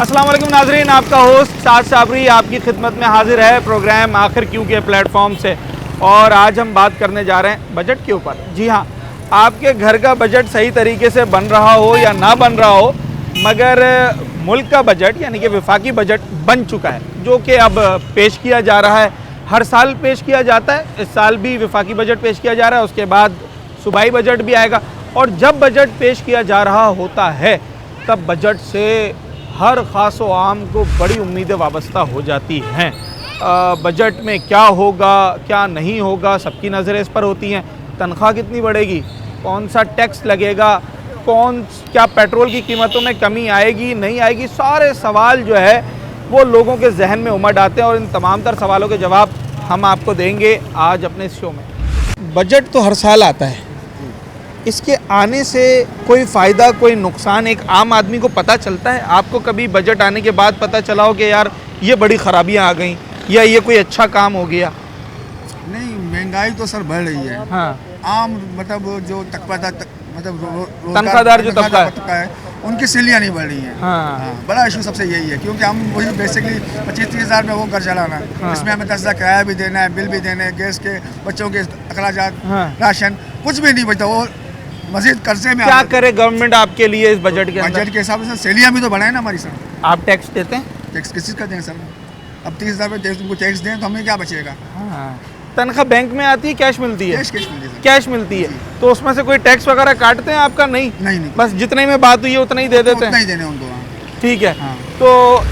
अस्सलाम वालेकुम नाजरीन, आपका होस्ट साद साबरी आपकी खिदमत में हाजिर है प्रोग्राम आखिर क्यों के प्लेटफॉर्म से। और आज हम बात करने जा रहे हैं बजट के ऊपर। जी हाँ, आपके घर का बजट सही तरीके से बन रहा हो या ना बन रहा हो, मगर मुल्क का बजट यानी कि वफाकी बजट बन चुका है, जो कि अब पेश किया जा रहा है। हर साल पेश किया जाता है, इस साल भी वफाकी बजट पेश किया जा रहा है, उसके बाद सूबाई बजट भी आएगा। और जब बजट पेश किया जा रहा होता है तब बजट से हर ख़ास व आम को बड़ी उम्मीदें वाबस्ता हो जाती हैं। बजट में क्या होगा क्या नहीं होगा, सबकी नज़रें इस पर होती हैं। तनख्वाह कितनी बढ़ेगी, कौन सा टैक्स लगेगा, क्या पेट्रोल की कीमतों में कमी आएगी नहीं आएगी, सारे सवाल जो है वो लोगों के जहन में उमड़ आते हैं। और इन तमाम तर सवालों के जवाब हम आपको देंगे आज अपने इस शो में। बजट तो हर साल आता है, इसके आने से कोई फ़ायदा कोई नुकसान एक आम आदमी को पता चलता है? आपको कभी बजट आने के बाद पता चला हो कि यार ये बड़ी ख़राबियाँ आ गई या ये कोई अच्छा काम हो गया? नहीं, महंगाई तो सर बढ़ रही है। हाँ, आम मतलब जो तनख्वाहदार जो तबका है उनकी सैलरियाँ नहीं बढ़ रही हैं। हाँ, बड़ा इशू सबसे यही है, क्योंकि हम वही बेसिकली 25-30 हज़ार में वो घर चलाना है। हाँ। इसमें हमें 10 हज़ार किराया भी देना है, बिल भी देने हैं, गैस के, बच्चों के अखराजात, हाँ। राशन, कुछ भी नहीं बचता। वो मजीद कर्जे में क्या करे गवर्नमेंट आपके लिए इस बजट के अंदर? बजट के हिसाब से सैलरियाँ भी तो बढ़ाए ना हमारी सर। आप टैक्स देते हैं? टैक्स किस चीज़ का दें सर? अब 30 हज़ार में तुमको टैक्स दें तो हमें क्या बचेगा? हाँ। तनख्वाह बैंक में आती है, कैश मिलती है? कैश मिलती है सर। कैश मिलती है, तो उसमें से कोई टैक्स वगैरह काटते हैं आपका? नहीं, नहीं, बस जितने में बात हुई है उतना ही दे देते उतना हैं। ही देने उनको। हाँ। ठीक है। हाँ। तो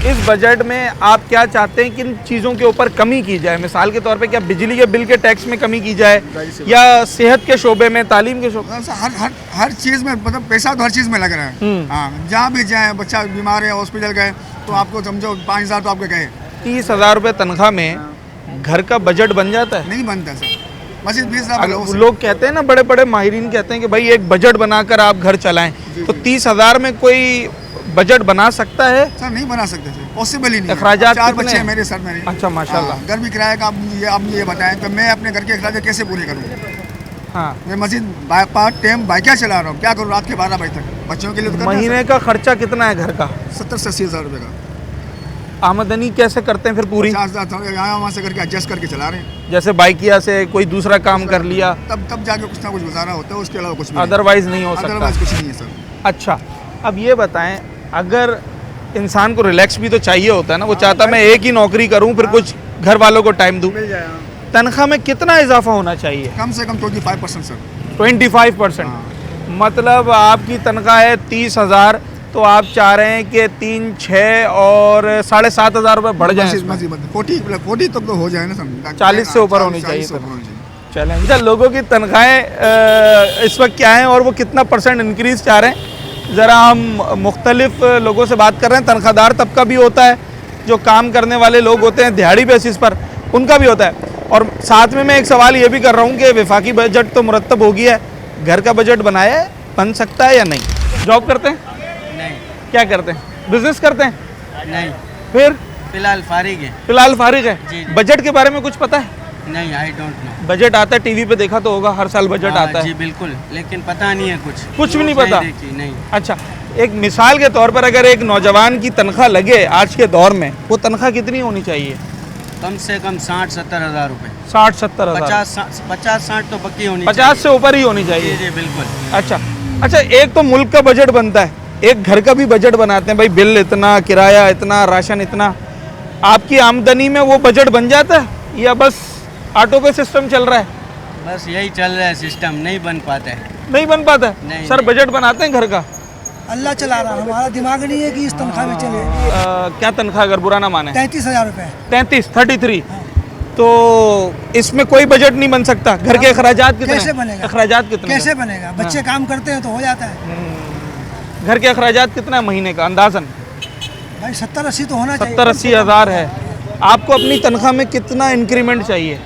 इस बजट में आप क्या चाहते हैं, किन चीज़ों के ऊपर कमी की जाए? मिसाल के तौर पे क्या बिजली के बिल के टैक्स में कमी की जाए, या सेहत के शोबे में, तालीम के शोबे? हर चीज़ में, मतलब पैसा तो हर चीज़ में लग रहा है। हाँ, जहाँ भी जाए, बच्चा बीमार है हॉस्पिटल गए तो आपको समझो 5 हज़ार तो आपके गए। 30,000 रुपये तनख्वाह में घर का बजट बन जाता है? नहीं बनता सर, बस 20 हज़ार। लोग कहते हैं ना, बड़े बड़े माहिरीन कहते हैं कि भाई एक बजट बनाकर आप घर चलाएं, तो 30,000 में कोई बजट बना सकता है? सर नहीं बना सकते सर, पॉसिबल ही नहीं। अखराजात 4 कितने बच्चे हैं हैं? मेरे सर मेरे। अच्छा, माशाल्लाह। हाँ, घर भी किराए का आप मुझे बताएं तो मैं अपने घर के अखराजात कैसे पूरे करूँ? हाँ, मैं मजीद पार्ट टाइम बाइक चला रहा हूँ, क्या करूँ रात के 12 बजे तक? बच्चों के लिए तो महीने का खर्चा कितना है घर का? 70 से 80 हज़ार रुपये का। आमदनी कैसे करते हैं फिर पूरी? 50 हज़ार यहाँ वहाँ से करके एडजस्ट करके चला रहे हैं। जैसे बाइकिया से कोई दूसरा काम कर लिया, तब जाके कुछ ना कुछ गुजारा होता है, उसके अलावा कुछ भी अदरवाइज नहीं हो सकता? अदरवाइज कुछ नहीं है सर। अच्छा, अब ये बताएं, अगर इंसान को रिलैक्स भी तो चाहिए होता है ना, वो चाहता मैं एक ही नौकरी करूं फिर कुछ घर वालों को टाइम दूं, मिल जाए। तनख्वाह में कितना इजाफा होना चाहिए? कम से कम 25% सर। 25%? मतलब आपकी तनख्वाह है 30,000, तो आप चाह रहे हैं कि 3, 6 और 7,500 रुपये बढ़ जाए? 40 तक तो हो जाए ना सर। 40 से ऊपर होनी चाहिए। चलें, अच्छा, लोगों की तनख्वाहें इस वक्त क्या हैं और वो कितना % इंक्रीज़ चाह रहे हैं? ज़रा हम मुख्तलिफ लोगों से बात कर रहे हैं। तनख्वाहदार तबका भी होता है, जो काम करने वाले लोग होते हैं दिहाड़ी बेसिस पर, उनका भी होता है। और साथ में मैं एक सवाल ये भी कर रहा हूँ कि वफाकी बजट तो मुरतब हो गया है, घर का बजट बनाया है, बन सकता है या नहीं? जॉब करते हैं? नहीं। क्या करते हैं? बिजनेस करते हैं? नहीं, फिर फिलहाल फारिग है। फिलहाल फारिग है। जी। बजट के बारे में कुछ पता है? नहीं, आई डोंट नो। बजट आता है, टीवी पे देखा तो होगा, हर साल बजट आता जी है। बिल्कुल, लेकिन पता नहीं है कुछ भी नहीं पता? देखी नहीं। अच्छा, एक मिसाल के तौर पर अगर एक नौजवान की तनख्वाह लगे आज के दौर में, वो तनख्वाह कितनी होनी चाहिए? कम से कम 60-70 हज़ार रुपए। 60-70 हज़ार? 50-60 तो पक्की होनी 50 से ऊपर ही होनी जी चाहिए। जी बिल्कुल। अच्छा, एक तो मुल्क का बजट बनता है, एक घर का भी बजट बनाते हैं। भाई बिल इतना, किराया इतना, राशन इतना, आपकी आमदनी में वो बजट बन जाता है या बस ऑटो पे सिस्टम चल रहा है? बस यही चल रहा है सिस्टम, नहीं बन पाता है। नहीं बन पाता है? नहीं, सर बजट बनाते हैं घर का? अल्लाह चला रहा है, हमारा दिमाग नहीं है कि इस तनख्वाह में चले। क्या तनख्वाह अगर बुरा ना माने? 33,000 रुपये। 33 तो इसमें कोई बजट नहीं बन सकता? घर के अखराजात कितने? कैसे बनेगा? अखराजात कितने? कैसे बनेगा? बच्चे काम करते हैं तो हो जाता है। घर के अखराजात कितना है महीने का अंदाजन? भाई 70-80 तो होना चाहिए। 70-80 हज़ार है। आपको अपनी तनख्वाह में कितना इंक्रीमेंट चाहिए?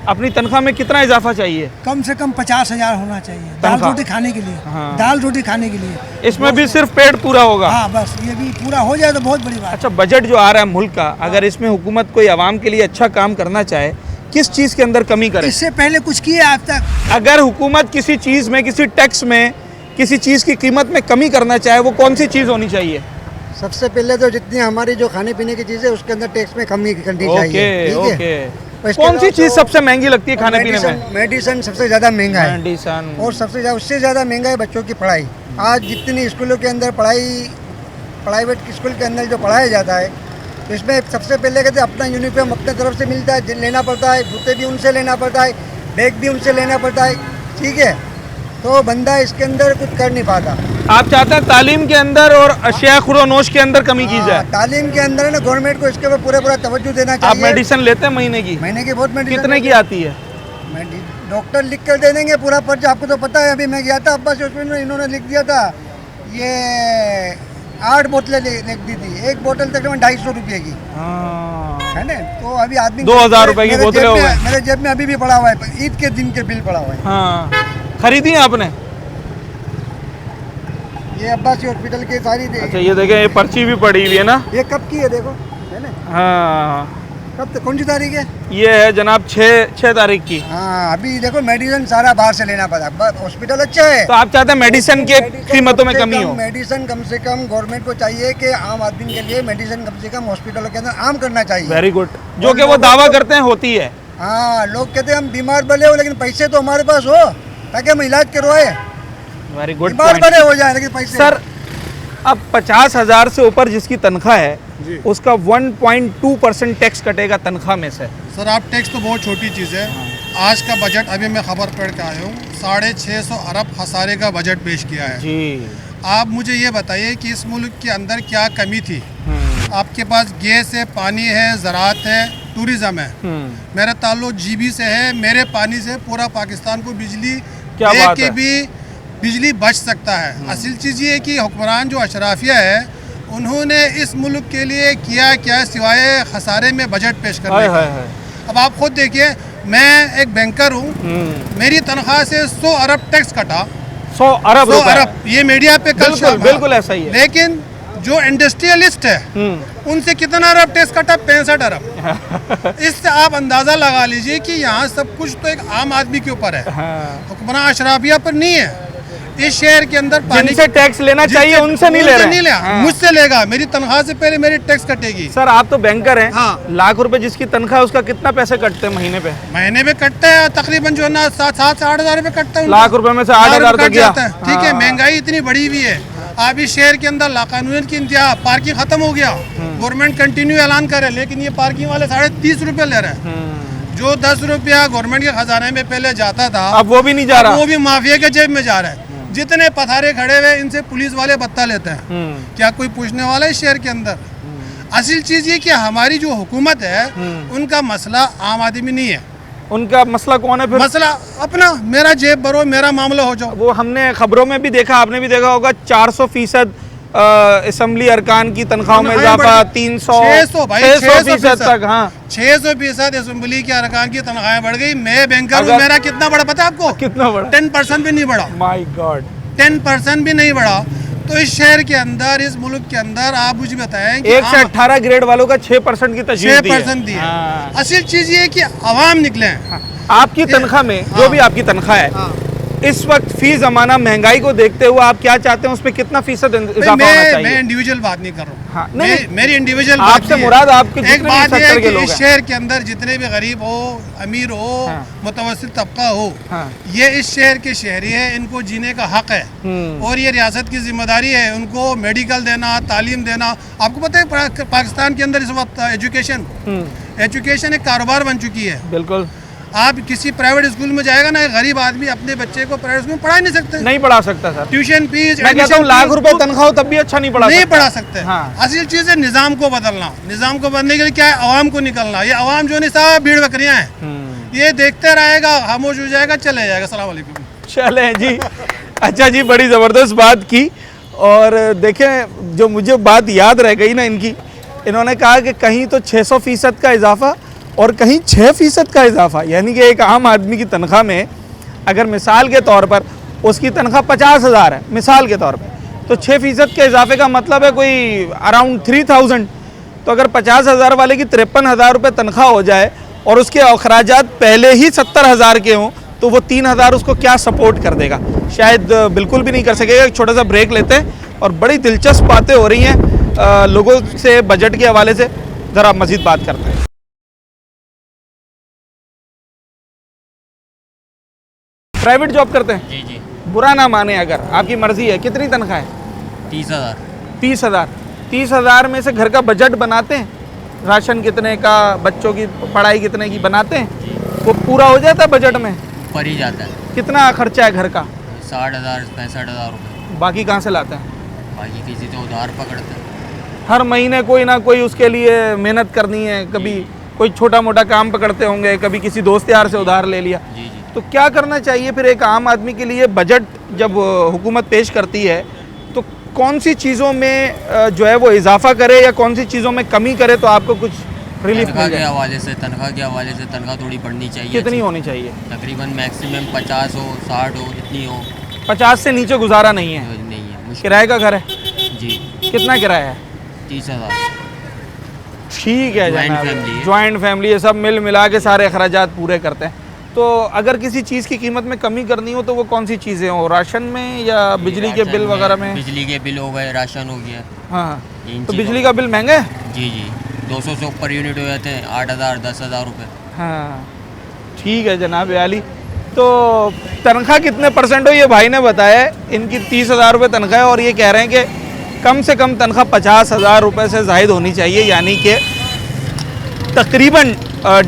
अपनी तनख्वाह में कितना इजाफा चाहिए? कम से कम 50,000 होना चाहिए, दाल तनख्वाह? रोटी खाने के लिए। हाँ। दाल रोटी खाने के लिए। इसमें भी सिर्फ पेट पूरा होगा? हाँ, बस ये भी पूरा हो जाए तो बहुत बड़ी बात। अच्छा, बजट जो आ रहा है मुल्क का, अगर इसमें हुकूमत कोई आवाम के लिए अच्छा काम करना चाहे, किस चीज़ के अंदर कमी करे? इससे पहले कुछ किए आज तक? अगर हुकूमत किसी चीज़ में, किसी टैक्स में, किसी चीज़ की कीमत में कमी करना चाहे, वो कौन सी चीज़ होनी चाहिए? सबसे पहले तो जितनी हमारी जो खाने पीने की चीज़ है उसके अंदर टैक्स में कमी करनी चाहिए। ओके ठीक है? ओके। और इसके कौन सी अलावा चीज तो सबसे महंगी लगती है खाने पीने में? मेडिसिन सबसे ज़्यादा महंगा है, मेडिसिन। और सबसे ज़्यादा उससे ज़्यादा महंगा है बच्चों की पढ़ाई। आज जितनी स्कूलों के अंदर प्राइवेट स्कूल के अंदर जो पढ़ाया जाता है, तो इसमें सबसे पहले कहते अपना यूनिफॉर्म अपने तरफ से मिलता है, लेना पड़ता है, जूते भी उनसे लेना पड़ता है, बैग भी उनसे लेना पड़ता है। ठीक है, तो बंदा इसके अंदर कुछ कर नहीं पाता। आप चाहते हैं तालीम के अंदर और अशिया खुरोनोश के अंदर कमी की जाए? तालीम के अंदर है ना, गवर्नमेंट को इसके ऊपर पूरा तवज्जो देना आप चाहिए। मेडिसिन लेते हैं महीने की? महीने की बहुत मेडिसिन। कितने की आती है? डॉक्टर लिख कर दे देंगे पूरा पर्चा, आपको तो पता है। अभी मैं गया था अब्बास हॉस्पिटल में, इन्होंने लिख दिया था ये 8 बोतलें लिख दी थी, एक बोतल तकरीबन 250 रुपये की है ना। तो अभी आदमी 2000 रुपए की बोतलें हो गई। मेरे जेब में अभी भी पड़ा हुआ है, ईद के दिन के बिल पड़ा हुआ है। हाँ, खरीदी है आपने? ये अब्बासी हॉस्पिटल के सारी अच्छा, ये देखें, ये पर्ची भी पड़ी हुई है ना? ये कब की है देखो, है ना? हाँ, कब कौन सी तारीख है? ये है जनाब 6 तारीख की। हाँ, अभी देखो मेडिसिन सारा बाहर से लेना पड़ा। हॉस्पिटल अच्छा है तो आप चाहते हैं मेडिसिन के कीमतों में कमी हो? मेडिसिन कम से कम गवर्नमेंट को चाहिए कि आम आदमी के लिए मेडिसिन कम से कम हॉस्पिटलों के अंदर आम करना चाहिए। वेरी गुड, जो कि वो दावा करते हैं होती है। हाँ, लोग कहते हैं हम बीमार भले हो लेकिन पैसे तो हमारे पास हो ताकि हम इलाज करवाए। Very good. बीमार भले हो जाए लेकिन पैसे। सर, अब 50,000 से ऊपर जिसकी तनख्वाह है उसका 1.2% टैक्स कटेगा तनख्वाह में से। सर आप टैक्स तो बहुत छोटी चीज़ है। आज का बजट अभी मैं खबर पढ़ के आया हूँ, 650 अरब खसारे का बजट पेश किया है जी। आप मुझे ये बताइए कि इस मुल्क के अंदर क्या कमी थी? आपके पास गैस है, पानी है, ज़राअत है, टूरिज़्म है। मेरा ताल्लुक जीबी से है, मेरे पानी से पूरा पाकिस्तान को बिजली क्या दे बात के है? भी बिजली बच सकता है। असल चीज़ ये है कि हुक्मरान जो अशराफिया है उन्होंने इस मुल्क के लिए किया क्या सिवाय खसारे में बजट पेश करने का। अब आप खुद देखिए, मैं एक बैंकर हूँ, मेरी तनख्वाह से 100 अरब टैक्स कटा। 100 अरब? 100 अरब, ये मीडिया पे कल बिल्कुल बिल्कुल ऐसा ही है। लेकिन जो इंडस्ट्रियलिस्ट है उनसे कितना अरब टैक्स कटा? 65 अरब। इससे आप अंदाज़ा लगा लीजिए कि यहाँ सब कुछ तो एक आम आदमी के ऊपर है, हुक्मरान अशराफिया पर नहीं है। इस शहर के अंदर पानी से टैक्स लेना चाहिए उनसे नहीं ले रहे हैं। हाँ। मुझसे लेगा, मेरी तनख्वाह से पहले मेरी टैक्स कटेगी। सर, आप तो बैंकर हैं। हाँ। लाख रुपए जिसकी तनख्वाह है उसका कितना पैसे कटते हैं महीने पे? महीने में कटता है तकरीबन जो है ना 7 से 8 हज़ार रुपए कटता है। लाख रुपए में से 8,000 तो कट गया। जाता है। ठीक है, महंगाई इतनी बढ़ी हुई है। आप इस शहर के अंदर लाकानून की इंतहा, पार्किंग खत्म हो गया। गवर्नमेंट कंटिन्यू ऐलान करे, लेकिन ये पार्किंग वाले 30.5 रुपये ले रहे हैं। जो 10 रुपया गवर्नमेंट के खजाने में पहले जाता था, अब वो भी नहीं जा रहा, वो भी माफिया के जेब में जा रहा है। जितने पथारे खड़े हुए इनसे पुलिस वाले बत्ता लेते हैं। क्या कोई पूछने वाला है इस शहर के अंदर? असल चीज ये कि हमारी जो हुकूमत है उनका मसला आम आदमी नहीं है। उनका मसला कौन है फिर? मसला अपना, मेरा जेब भरो, मेरा मामला हो जाओ। वो हमने खबरों में भी देखा, आपने भी देखा होगा, 400% असम्बली अरकान की तनख्वाहों में इजाफा, 600% तक। हाँ, 600% असम्बली के अरकान की तनख्वाहें बढ़ गई। मैं बैंकर हूँ, मेरा कितना बढ़ा पता है आपको? कितना बढ़ा? 10% भी नहीं बढ़ा। माय गॉड, 10% भी नहीं बढ़ा। तो इस शहर के अंदर, इस मुल्क के अंदर आप मुझे बताएं कि 1 से 18 ग्रेड वालों का 6% की तजवीज़ दी है। 6% दी है। हाँ। असल चीज ये है कि अवाम निकले हैं। आपकी तनख्वाह में जो भी आपकी तनख्वाह है इस वक्त फी जमाना महंगाई को देखते हुए आप क्या चाहते हैं, उस पे कितना फीसद इजाफा होना चाहिए? मैं इंडिविजुअल बात नहीं कर रहा हूँ। हाँ, मेरी इंडिविजुअल आपसे मुराद आपके एक बात है कि लोग इस शहर के अंदर जितने भी गरीब हो, अमीर हो, मुतवस्सित तबका हो, ये इस शहर के शहरी है, इनको जीने का हक है और ये रियासत की जिम्मेदारी है उनको मेडिकल देना, तालीम देना। आपको पता है पाकिस्तान के अंदर इस वक्त एजुकेशन एक कारोबार बन चुकी है। बिल्कुल। आप किसी प्राइवेट स्कूल में जाएगा ना, एक गरीब आदमी अपने बच्चे को प्राइवेट स्कूल में पढ़ा नहीं सकते। नहीं पढ़ा सकता सर। ट्यूशन फीस, मैं कहता हूँ लाख रुपए तनख्वाह हो तब भी अच्छा नहीं पढ़ा सकते। हाँ। असल चीज है निजाम को बदलना। निजाम को बदलने के लिए क्या है? अवाम को निकलना। ये अवाम जो नहीं साहब भीड़ बकरियां हैं, ये देखते रहेगा, खामोश हो जाएगा, चले जाएगा। अस्सलाम वालेकुम। चले जी। अच्छा जी, बड़ी ज़बरदस्त बात की। और देखें, जो मुझे बात याद रह गई ना इनकी, इन्होंने कहा कि कहीं तो 600% का इजाफा और कहीं 6% का इजाफा, यानी कि एक आम आदमी की तनख्वाह में अगर मिसाल के तौर पर उसकी तनख्वाह 50,000 है मिसाल के तौर पर, तो 6% के इजाफे का मतलब है कोई अराउंड 3,000। तो अगर 50,000 वाले की 53,000 रुपये तनख्वाह हो जाए और उसके अखराजात पहले ही 70,000 के हों, तो वो 3,000 उसको क्या सपोर्ट कर देगा? शायद बिल्कुल भी नहीं कर सकेगा। एक छोटा सा ब्रेक लेते हैं और बड़ी दिलचस्प बातें हो रही हैं लोगों से बजट के हवाले से ज़रा मज़ीद बात करते हैं। प्राइवेट जॉब करते हैं? जी जी। बुरा ना माने अगर, आपकी मर्ज़ी है, कितनी तनख्वाह है? 30,000। 30,000। 30,000 में से घर का बजट बनाते हैं? राशन कितने का, बच्चों की पढ़ाई कितने की बनाते हैं? वो पूरा हो जाता है बजट में? ऊपर ही जाता है। कितना खर्चा है घर का? 60,000 65,000 रुपये। बाकी कहाँ से लाते हैं? बाकी किसी से उधार पकड़ते हैं। हर महीने कोई ना कोई उसके लिए मेहनत करनी है, कभी कोई छोटा मोटा काम पकड़ते होंगे, कभी किसी दोस्त यार से उधार ले लिया। जी जी। तो क्या करना चाहिए फिर एक आम आदमी के लिए? बजट जब हुकूमत पेश करती है तो कौन सी चीज़ों में जो है वो इजाफा करे या कौन सी चीज़ों में कमी करे तो आपको कुछ रिलीफ तनख्वाह मिल के जाए? हवाले से तनख्वाह थोड़ी बढ़नी चाहिए। कितनी होनी चाहिए? तकरीबन मैक्सिमम 50 हो 60 हो, इतनी हो। 50 से नीचे गुजारा नहीं है। नहीं है, मुश्किल। किराए का घर है? जी। कितना किराया है? 30,000। ठीक है Joint जनाब, family है। जॉइंट फैमिली है, सब मिल मिला के सारे अखराजात पूरे करते हैं। तो अगर किसी चीज़ की कीमत में कमी करनी हो तो वो कौन सी चीज़ें हो? राशन में या बिजली के राशन बिल वगैरह में? बिजली के बिल हो गए, राशन हो गया। हाँ, इन तो चीज़ों बिजली का बिल महंगा है? जी जी। 200 से ऊपर यूनिट हो जाते हैं, 8,000 10,000 रुपये। हाँ ठीक है जनाब आली। तो तनख्वाह कितने परसेंट हो ये भाई ने बताया है, इनकी 30,000 रुपये तनख्वाह है और ये कह रहे हैं कि कम से कम तनख्वाह 50,000 रुपये से ज़ायद होनी चाहिए, यानी कि तकरीबन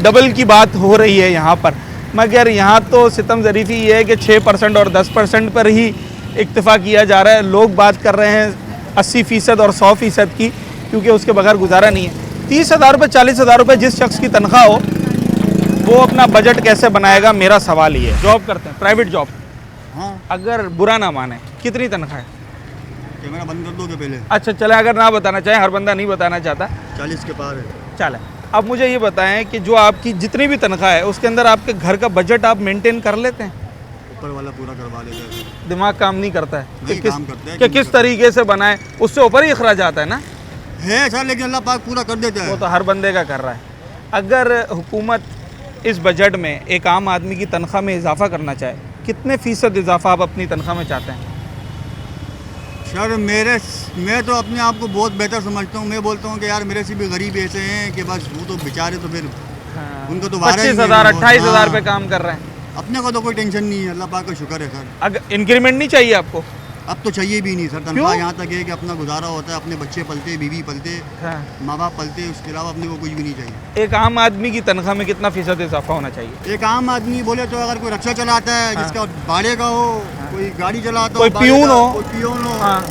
डबल की बात हो रही है यहाँ पर। मगर यहाँ तो सितम ज़रीफ़ी ये है कि 6% और 10% पर ही इक्तफ़ा किया जा रहा है। लोग बात कर रहे हैं 80% और 100% की, क्योंकि उसके बगैर गुजारा नहीं है। 30,000 रुपये 40,000 रुपये जिस शख्स की तनख्वाह हो वो अपना बजट कैसे बनाएगा, मेरा सवाल ये है। जॉब करते हैं, प्राइवेट जॉब, हाँ अगर बुरा ना माने, कितनी तनख्वाह है? कैमरा बंद कर दोगे पहले? अच्छा चले, अगर ना बताना चाहें, हर बंदा नहीं बताना चाहता, 40 के पार है। चले। अब मुझे ये बताएं कि जो आपकी जितनी भी तनख्वाह है उसके अंदर आपके घर का बजट आप मेंटेन कर लेते हैं? ऊपर वाला पूरा करवा लेता है। दिमाग काम नहीं करता है नहीं, किस काम करता है, कि क्यों किस नहीं तरीके से बनाएं, उससे ऊपर ही अखराज आता है ना। है सर, लेकिन अल्लाह पाक पूरा कर देता वो है। तो हर बंदे का कर रहा है। अगर हुकूमत इस बजट में एक आम आदमी की तनख्वाह में इजाफा करना चाहे, कितने फ़ीसद इजाफा आप अपनी तनख्वाह में चाहते हैं? सर मैं तो अपने आप को बहुत बेहतर समझता हूँ। मैं बोलता हूँ कि यार मेरे से भी गरीब ऐसे हैं कि बस वो तो बेचारे तो फिर उनको तो 25,000 28,000 पे काम कर रहे हैं। अपने को तो कोई टेंशन नहीं है, अल्लाह पाक का शुक्र है सर। अगर इंक्रीमेंट नहीं चाहिए आपको? अब तो चाहिए भी नहीं सर, क्यों? तनख्वाह यहाँ तक है कि अपना गुजारा होता है, अपने बच्चे पलते, बीवी पलते, हाँ। माँ बाप पलते, उसके अलावा अपने को कुछ भी नहीं चाहिए। एक आम आदमी की तनख्वाह में कितना फ़ीसद इजाफा होना चाहिए? एक आम आदमी बोले तो अगर कोई रिक्शा चलाता है जिसका भाड़े का हो, कोई गाड़ी चलाता कोई हो, भाड़े पियून का, हो। कोई पियून हो, हाँ,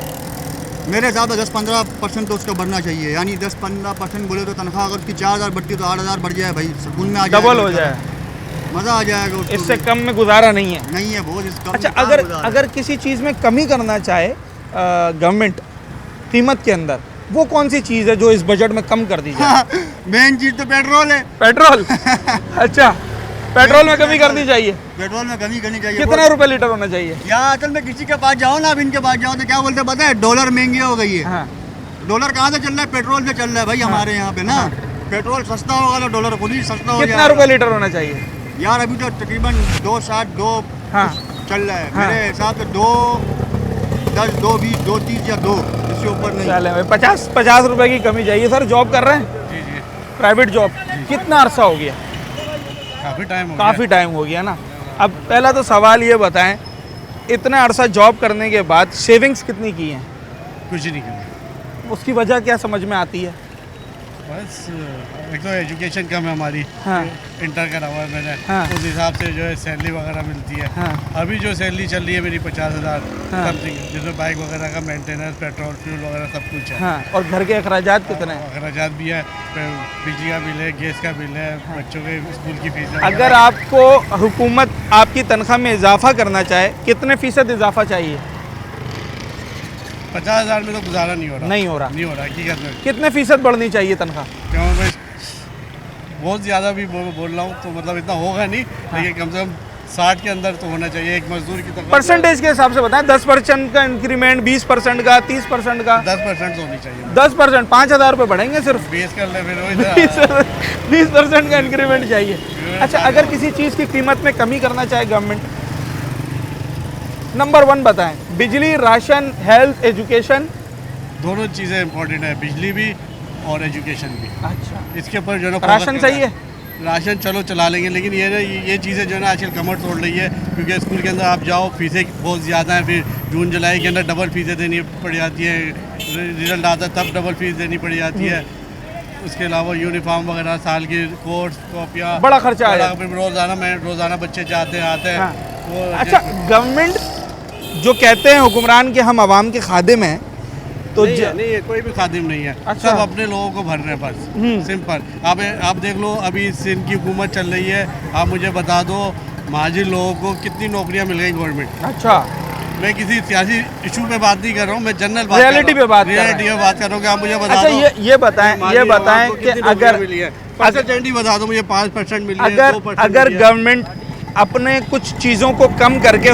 मेरे हिसाब से 10-15% तो उसका बढ़ना चाहिए। यानी 10-15% बोले तो तनख्वाह अगर उसकी 4,000 बढ़ती तो 8,000 बढ़ जाए भाई, सुकून में आ जाए, डबल हो जाए, मज़ा आ जाएगा उसको। इससे कम में गुजारा नहीं है। नहीं है बहुत इसका। अच्छा, अगर किसी चीज़ में कमी करना चाहे गवर्नमेंट कीमत के अंदर, वो कौन सी चीज़ है जो इस बजट में कम कर दी जाए? मेन चीज़ तो पेट्रोल है। पेट्रोल? अच्छा, पेट्रोल में कमी करनी चाहिए। पेट्रोल में कमी करनी चाहिए। कितना रुपए लीटर होना चाहिए? यहाँ असल में किसी के पास जाओ ना, अब इनके पास जाओ तो क्या बोलते हैं पता है? डॉलर महंगी हो गई है। हाँ, डॉलर कहाँ से चल रहा है? पेट्रोल से चल रहा है भाई हमारे यहाँ पे ना। पेट्रोल सस्ता होगा तो डॉलर खुद ही सस्ता हो कितना जाएगा। रुपए लीटर होना चाहिए? यार अभी तो तकरीबन 2.60 2 हाँ। चल रहा है। हाँ। मेरे हिसाब से 2.10 2.20 2.30 या 2, इससे ऊपर नहीं। चले भाई, 50 रुपए की कमी चाहिए। सर जॉब कर रहे हैं? जी जी। प्राइवेट जॉब कितना अरसा हो गया? काफ़ी टाइम हो काफ़ी टाइम हो गया ना। अब पहला तो सवाल ये बताएं, इतना अरसा जॉब करने के बाद सेविंग्स कितनी की हैं? कुछ नहीं करना। उसकी वजह क्या समझ में आती है? बस एक तो एजुकेशन कम है हमारी। हाँ। इंटर करा हुआ है मैंने। हाँ। उस हिसाब से जो है सैलरी वगैरह मिलती है। हाँ। अभी जो सैलरी चल रही है मेरी 50,000 हाँ। समथिंग, जिसमें बाइक वगैरह का मेंटेनेंस, पेट्रोल फ्यूल वगैरह सब कुछ है। हाँ, और घर के अखराजात कितने हैं? अखराजात भी है, फिर बिजली का बिल है, गैस का बिल है, बच्चों के स्कूल की फीस है। अगर आपको हुकूमत आपकी तनख्वाह में इजाफा करना चाहे, कितने फ़ीसद इजाफा चाहिए? 50,000 में तो गुजारा नहीं हो रहा। नहीं हो रहा। नहीं हो रहा हकीकत में। कितने फ़ीसद बढ़नी चाहिए तनख्वाह? क्यों मैं बहुत ज़्यादा भी बोल रहा हूँ तो मतलब इतना होगा नहीं, लेकिन कम से कम 60 के अंदर तो होना चाहिए एक मजदूर की तनख्वाह। परसेंटेज के हिसाब से बताएं, 10% का इंक्रीमेंट, 20% का, 30% का? 10% तो होनी चाहिए। 10%, 5,000 रुपये बढ़ेंगे सिर्फ। बेस कर ले फिर वही 20% का इंक्रीमेंट चाहिए। अच्छा, अगर किसी चीज़ की कीमत में कमी करना चाहे गवर्नमेंट, नंबर 1 बताएं, बिजली, राशन, हेल्थ, एजुकेशन, दोनों चीज़ें इम्पोर्टेंट है, बिजली भी और एजुकेशन भी। अच्छा, इसके ऊपर जो है ना राशन सही है? राशन चलो चला लेंगे, लेकिन ये चीज़ें जो है ना आजकल कमर तोड़ रही है, क्योंकि स्कूल के अंदर आप जाओ फीसें बहुत ज़्यादा हैं, फिर जून जुलाई के अंदर डबल फीसें देनी पड़ जाती है, रिजल्ट आता है तब डबल फीस देनी पड़ जाती है। उसके अलावा यूनिफॉर्म वगैरह, साल की कोर्स, कॉपियाँ, बड़ा खर्चा आ जाता है। रोज़ाना बच्चे जाते आते हैं। हाँ। वो अच्छा, गवर्नमेंट जो कहते हैं हुक्मरान के हम आवाम के खादिम हैं, तो नहीं है, कोई भी खादिम नहीं है। अच्छा। सब अपने लोगों को भर रहे हैं बस, सिंपल। आप देख लो, अभी सिंध की हुकूमत चल रही है, आप मुझे बता दो महाजिर लोगों को कितनी नौकरियां मिल गई गवर्नमेंट। अच्छा, मैं किसी सियासी इशू पे बात नहीं कर रहा हूँ, मैं जनरल रियलिटी पे बात कर रहे हैं। रियलिटी पे बात कर रहा हूँ कि आप मुझे बता अच्छा, दो। ये बताएं कि अगर परसेंटेज ही बता दो मुझे, 5% मिली है, अगर 2% अगर मिली है। गवर्नमेंट अपने कुछ चीज़ों को कम करके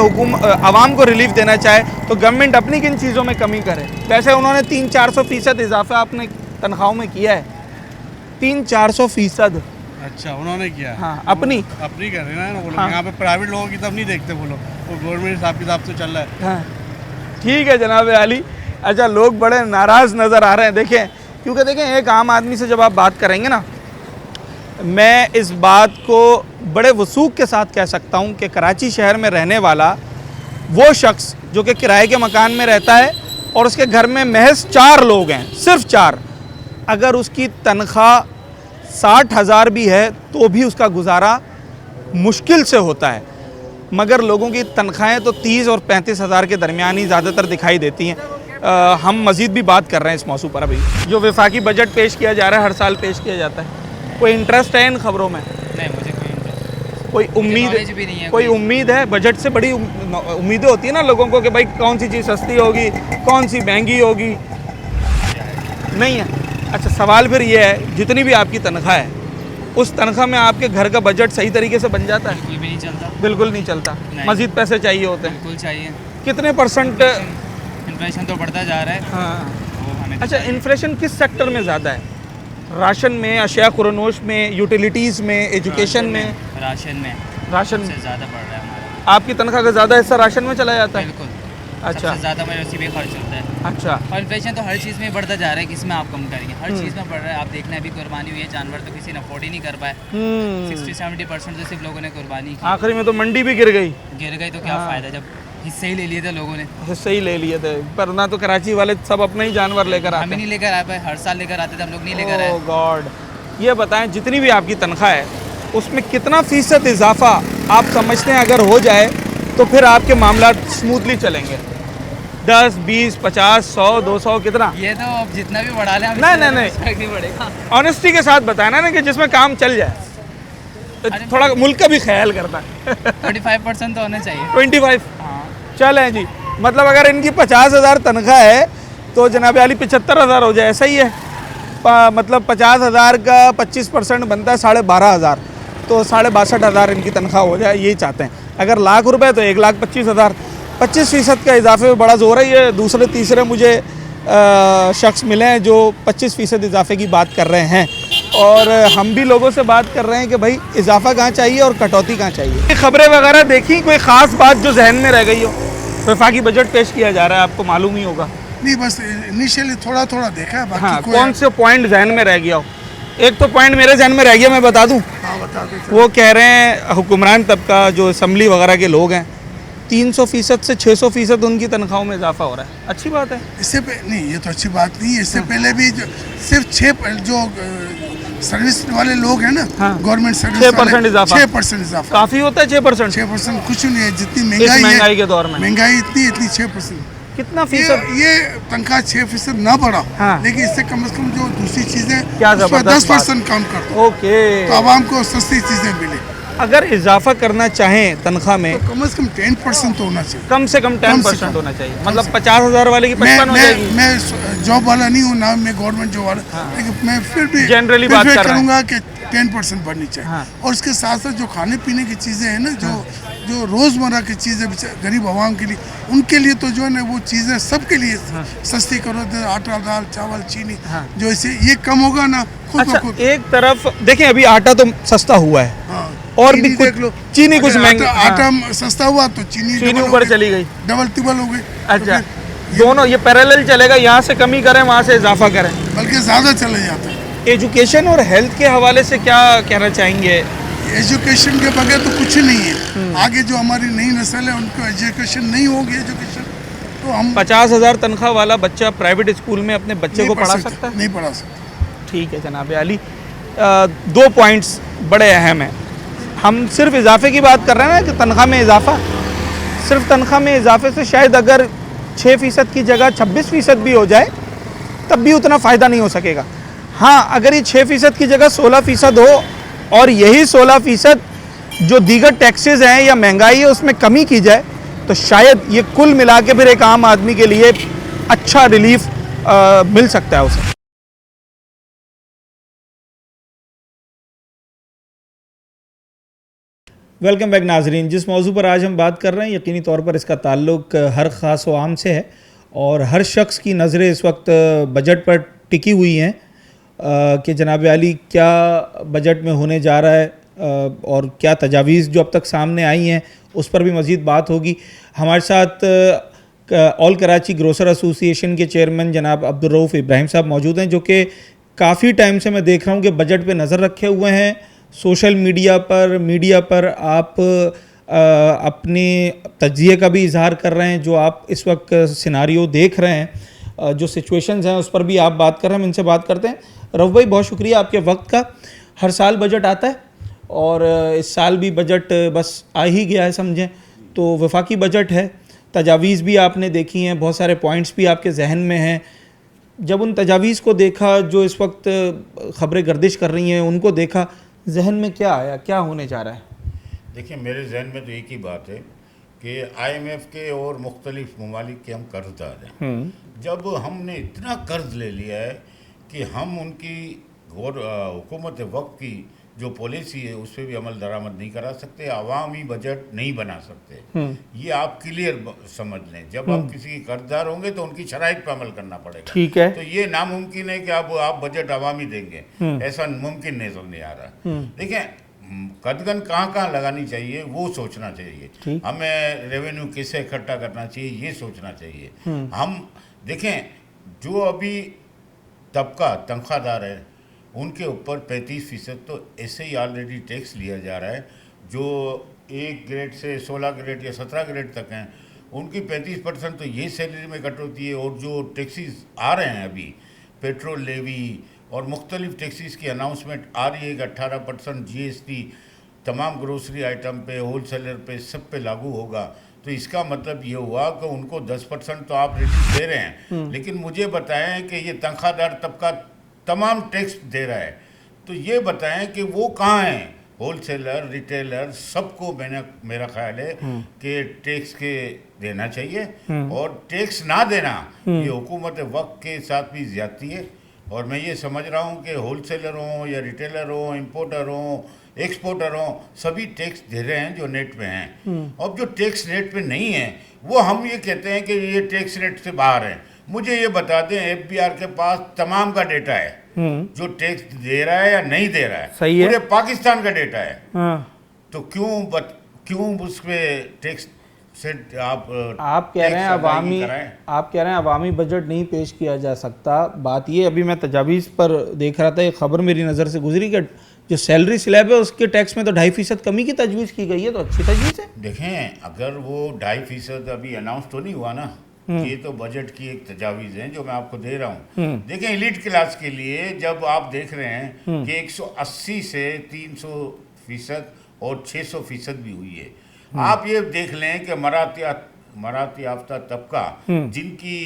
आवाम को रिलीफ देना चाहे, तो गवर्नमेंट अपनी किन चीज़ों में कमी करे? वैसे उन्होंने 300-400% इजाफा अपने तनख्वाहों में किया है, 300-400%। अच्छा, उन्होंने किया है। हाँ, अपनी कर रहे हैं ना वो लोग। हाँ। यहाँ पे प्राइवेट लोगों की तरफ नहीं देखते वो लोग, वो गवर्नमेंट हिसाब किताब से चल रहा है। हाँ, ठीक है जनाब अली। अच्छा, लोग बड़े नाराज़ नज़र आ रहे हैं, देखें, क्योंकि देखें एक आम आदमी से जब आप बात करेंगे ना, मैं इस बात को बड़े वसूख के साथ कह सकता हूँ कि कराची शहर में रहने वाला वो शख्स जो कि किराए के मकान में रहता है और उसके घर में महज 4 लोग हैं, सिर्फ 4, अगर उसकी तनख्वाह 60,000 भी है तो भी उसका गुजारा मुश्किल से होता है। मगर लोगों की तनख्वाहें तो 30 और 35,000 के दरमियान ही ज़्यादातर दिखाई देती हैं। हम मज़ीद भी बात कर रहे हैं इस मौजू पर। अभी जो वफाकी बजट पेश किया जा रहा है, हर साल पेश किया जाता है, कोई इंटरेस्ट है इन खबरों में? नहीं, मुझे कोई इंटरेस्ट, कोई उम्मीद भी नहीं है। कोई उम्मीद है? बजट से बड़ी उम्मीदें होती है ना लोगों को कि भाई कौन सी चीज़ सस्ती होगी, कौन सी महंगी होगी। नहीं है? अच्छा, सवाल फिर ये है, जितनी भी आपकी तनख्वाह है, उस तनख्वाह में आपके घर का बजट सही तरीके से बन जाता है? बिल्कुल भी नहीं चलता। बिल्कुल नहीं चलता, मज़ीद पैसे चाहिए होते हैं। बिल्कुल चाहिए। कितने %? इन्फ्लेशन तो बढ़ता जा रहा है। हाँ। वो हमें अच्छा, इन्फ्लेशन किस सेक्टर में ज़्यादा है? राशन में, अशिया खुरनोश में, यूटिलिटीज़ में, एजुकेशन में? राशन में राशन सबसे में ज़्यादा बढ़ रहा है हमारा। आपकी तनख्वाह का ज़्यादा हिस्सा राशन में चला जाता है? बिल्कुल। अच्छा, सबसे ज़्यादा मेरे उसी पे खर्च होता है। अच्छा। और इन्फ्लेशन तो हर चीज़ में बढ़ता जा रहा है, किसमें आप कम करेंगे, हर चीज़ में बढ़ रहा है। आप देखना, अभी कुर्बानी हुई है, जानवर तो किसी ने अफोर्ड ही नहीं कर पाए। 60-70% तो सिर्फ लोगों ने कुर्बानी की। आखिरी में तो मंडी भी गिर गई। गिर गई तो क्या फ़ायदा, जब हिस्से ही ले लिए थे लोगों ने। हिस्से ही ले लिए थे, वरना तो कराची वाले सब अपने ही जानवर लेकर हम आते ही नहीं लेकर आए पाए, हर साल लेकर आते थे, हम लोग नहीं लेकर आए। ओह गॉड। ये बताएं, जितनी भी आपकी तनख्वाह है उसमें कितना फ़ीसद इजाफा आप समझते हैं अगर हो जाए तो फिर आपके मामला स्मूथली चलेंगे? 10, 20, 50, 100, 200, कितना? ये तो अब जितना भी बढ़ा लें हम नहीं नहीं बढ़ेगा। ऑनेस्टी के साथ बताना ना कि जिसमें काम चल जाए, थोड़ा मुल्क का भी ख्याल करता है। 25% तो होना चाहिए। 25? हाँ। चलें जी, मतलब अगर इनकी 50,000 तनख्वाह है तो जनाब अली 75,000 हो जाए, सही है? मतलब 50,000 का 25% बनता है 12,500, तो 62,500 इनकी तनख्वाह हो जाए, यही चाहते हैं। अगर लाख रुपए तो 1,25,000, 25% का इजाफे में बड़ा जोर है। ये दूसरे तीसरे मुझे शख्स मिले हैं जो 25% इजाफे की बात कर रहे हैं, और हम भी लोगों से बात कर रहे हैं कि भाई इजाफा कहाँ चाहिए और कटौती कहाँ चाहिए। खबरें वगैरह देखी, कोई ख़ास बात जो जहन में रह गई हो? वफाकी बजट पेश किया जा रहा है, आपको मालूम ही होगा। नहीं, बस इनिशियली थोड़ा थोड़ा देखा है, बाकी हाँ, कोई कौन से पॉइंट जहन में रह गया हो? एक तो पॉइंट मेरे जहन में रह गया, मैं बता दूं। हाँ, बता दो। वो कह रहे हैं हुक्मरान तबका जो असम्बली वगैरह के लोग हैं, 300% से 600% उनकी तनख्वाहों में इजाफा हो रहा है। अच्छी बात है। इससे नहीं, ये तो अच्छी बात नहीं है। इससे पहले भी सिर्फ 6 जो सर्विस वाले लोग हैं ना, हाँ, गवर्नमेंट सर्विस 6% इजाफा। 6% इजाफा काफ़ी होता है 6%? 6% कुछ नहीं है, जितनी इस महंगाई महंगाई के दौर में महंगाई इतनी 6%। कितना फीसद? ये तनख्वाह 6% ना बढ़ा, हाँ, लेकिन इससे कम से कम जो दूसरी चीजें क्या उस पर जबरदस्त 10% कम कर दो, ओके। तो आवाम को सस्ती चीजें मिले। अगर इजाफा करना चाहें तनख्वाह में तो कम से कम 10% तो होना चाहिए। कम से कम 10% होना चाहिए, मतलब 50,000 वाले की 55 हो जाएगी। मैं जॉब वाला नहीं हूँ ना, मैं गवर्नमेंट जॉब वाला, हाँ, लेकिन मैं फिर भी जनरली बात कर रहा करूँगा कि 10% बढ़नी चाहिए। हाँ, और उसके साथ साथ जो खाने पीने की चीज़ें हैं ना, जो रोज़मर्रा की चीज़ें गरीब आवाम के लिए, उनके लिए तो जो है ना वो चीज़ें सबके लिए सस्ती करो, आटा, दाल, चावल, चीनी, जो इसे ये कम होगा ना खुद ब अच्छा, खुद। एक तरफ देखें, अभी आटा तो सस्ता हुआ है, हाँ, और चीनी भी कुछ, देख लो, चीनी कुछ महंगी, आटा सस्ता हुआ तो चीनी चीनी ऊपर चली गई, डबल टिबल हो गई। अच्छा, दोनों ये पैरेलल चलेगा, यहाँ से कमी करें वहाँ से इजाफा करें? बल्कि ज़्यादा चले जाते हैं। एजुकेशन और हेल्थ के हवाले से क्या कहना चाहेंगे? एजुकेशन के बगैर तो कुछ नहीं है। आगे जो हमारी नई नस्ल है उनको एजुकेशन नहीं होगी, एजुकेशन तो हम 50,000 तनख्वाह वाला बच्चा प्राइवेट स्कूल में अपने बच्चे को पढ़ा सकता है? नहीं पढ़ा सकता। ठीक है जनाब अली, 2 पॉइंट्स बड़े अहम हैं। हम सिर्फ इजाफे की बात कर रहे हैं ना कि तनख्वाह में इजाफा, सिर्फ तनख्वाह में इजाफे से शायद अगर 6% की जगह 26% भी हो जाए तब भी उतना फ़ायदा नहीं हो सकेगा। हाँ, अगर ये 6% की जगह 16% हो और यही 16% जो दीगर टैक्सेस हैं या महंगाई है उसमें कमी की जाए तो शायद ये कुल मिला के फिर एक आम आदमी के लिए अच्छा रिलीफ मिल सकता है उसे। वेलकम बैक नाजरीन। जिस मौजू पर आज हम बात कर रहे हैं यकीनी तौर पर इसका ताल्लुक हर ख़ास व आम से है और हर शख्स की नज़रें इस वक्त बजट पर टिकी हुई हैं कि जनाब अली क्या बजट में होने जा रहा है और क्या तजावीज़ जो अब तक सामने आई हैं उस पर भी मज़ीद बात होगी। हमारे साथ ऑल कराची ग्रोसर एसोसिएशन के चेयरमैन जनाब अब्दुल रऊफ़ इब्राहिम साहब मौजूद हैं, जो कि काफ़ी टाइम से मैं देख रहा हूँ कि बजट पे नज़र रखे हुए हैं। सोशल मीडिया पर आप अपने तज्जिए का भी इजहार कर रहे हैं, जो आप इस वक्त सिनारियो देख रहे हैं, जो सिचुएशंस हैं उस पर भी आप बात कर रहे हैं। हम इनसे बात करते हैं। रऊफ़ भाई, बहुत शुक्रिया आपके वक्त का। हर साल बजट आता है और इस साल भी बजट बस आ ही गया है समझें, तो वफाकी बजट है, तजावीज़ भी आपने देखी हैं, बहुत सारे पॉइंट्स भी आपके जहन में हैं। जब उन तजावीज़ को देखा जो इस वक्त ख़बरें गर्दिश कर रही हैं, उनको देखा, जहन में क्या आया, क्या होने जा रहा है? देखिए, मेरे जहन में तो एक ही बात है कि IMF के और मुख्तलिफ ममालिक के हम कर्जदार हैं। जब हमने इतना कर्ज ले लिया है कि हम उनकी हुकूमत वक्त की जो पॉलिसी है उस पर भी अमल दरामद नहीं करा सकते, अवामी बजट नहीं बना सकते। ये आप क्लियर समझ लें। जब आप किसी के कर्जदार होंगे तो उनकी शराइत पर अमल करना पड़ेगा। ठीक है। तो ये नामुमकिन है कि आप बजट अवामी देंगे, ऐसा मुमकिन नहीं आ रहा। देखें, कदगन कहाँ लगानी चाहिए वो सोचना चाहिए। हमें रेवेन्यू कैसे इकट्ठा करना चाहिए ये सोचना चाहिए। हम देखें, जो अभी तबका तनख्वाहदार है उनके ऊपर 35% तो ऐसे ही ऑलरेडी टैक्स लिया जा रहा है। जो 1 ग्रेड से 16 ग्रेड या 17 ग्रेड तक हैं उनकी 35% तो ये सैलरी में कट होती है। और जो टैक्सेस आ रहे हैं अभी, पेट्रोल लेवी और मुख्तलिफ टैक्सेस की अनाउंसमेंट आ रही है कि 18% GST तमाम ग्रोसरी आइटम पे, होल सेलर पे, सब पे लागू होगा। तो इसका मतलब ये हुआ कि उनको 10% तो आप रिलीफ दे रहे हैं, लेकिन मुझे बताएं कि ये तनख्वाहदार तबका तमाम टैक्स दे रहा है, तो ये बताएं कि वो कहाँ हैं? होल सेलर, रिटेलर, सबको मेरा ख्याल है कि टैक्स के देना चाहिए। और टैक्स ना देना ये हुकूमत वक्त के साथ भी ज्यादती है। और मैं ये समझ रहा हूँ कि होल सेलर हों या रिटेलर हों, इम्पोर्टर हों, एक्सपोर्टर हों, सभी टैक्स दे रहे हैं जो नेट पे हैं। अब जो टैक्स नेट पे नहीं है वो हम ये कहते हैं कि ये टैक्स नेट से बाहर है। मुझे ये बता दें, FBR के पास तमाम का डेटा है जो टैक्स दे रहा है या नहीं दे रहा है, सही है। पूरे पाकिस्तान का डेटा है। तो क्यों उस पर टैक्स से आप कह रहे हैं आप कह रहे हैं अवामी बजट नहीं पेश किया जा सकता। बात ये, अभी मैं तजावीज़ पर देख रहा था, एक खबर मेरी नज़र से गुजरी कि जो सैलरी स्लैब है उसके टैक्स में तो 2.5% कमी की तजवीज़ की गई है, तो अच्छी तजवीज़ है। देखें, अगर वो 2.5% अभी अनाउंस तो नहीं हुआ ना, ये तो बजट की एक तजावीज़ है जो मैं आपको दे रहा हूँ। देखें, एलिट क्लास के लिए जब आप देख रहे हैं कि 180 से 300% और 600% भी हुई है, आप ये देख लें कि मराती याफ्ता तबका जिनकी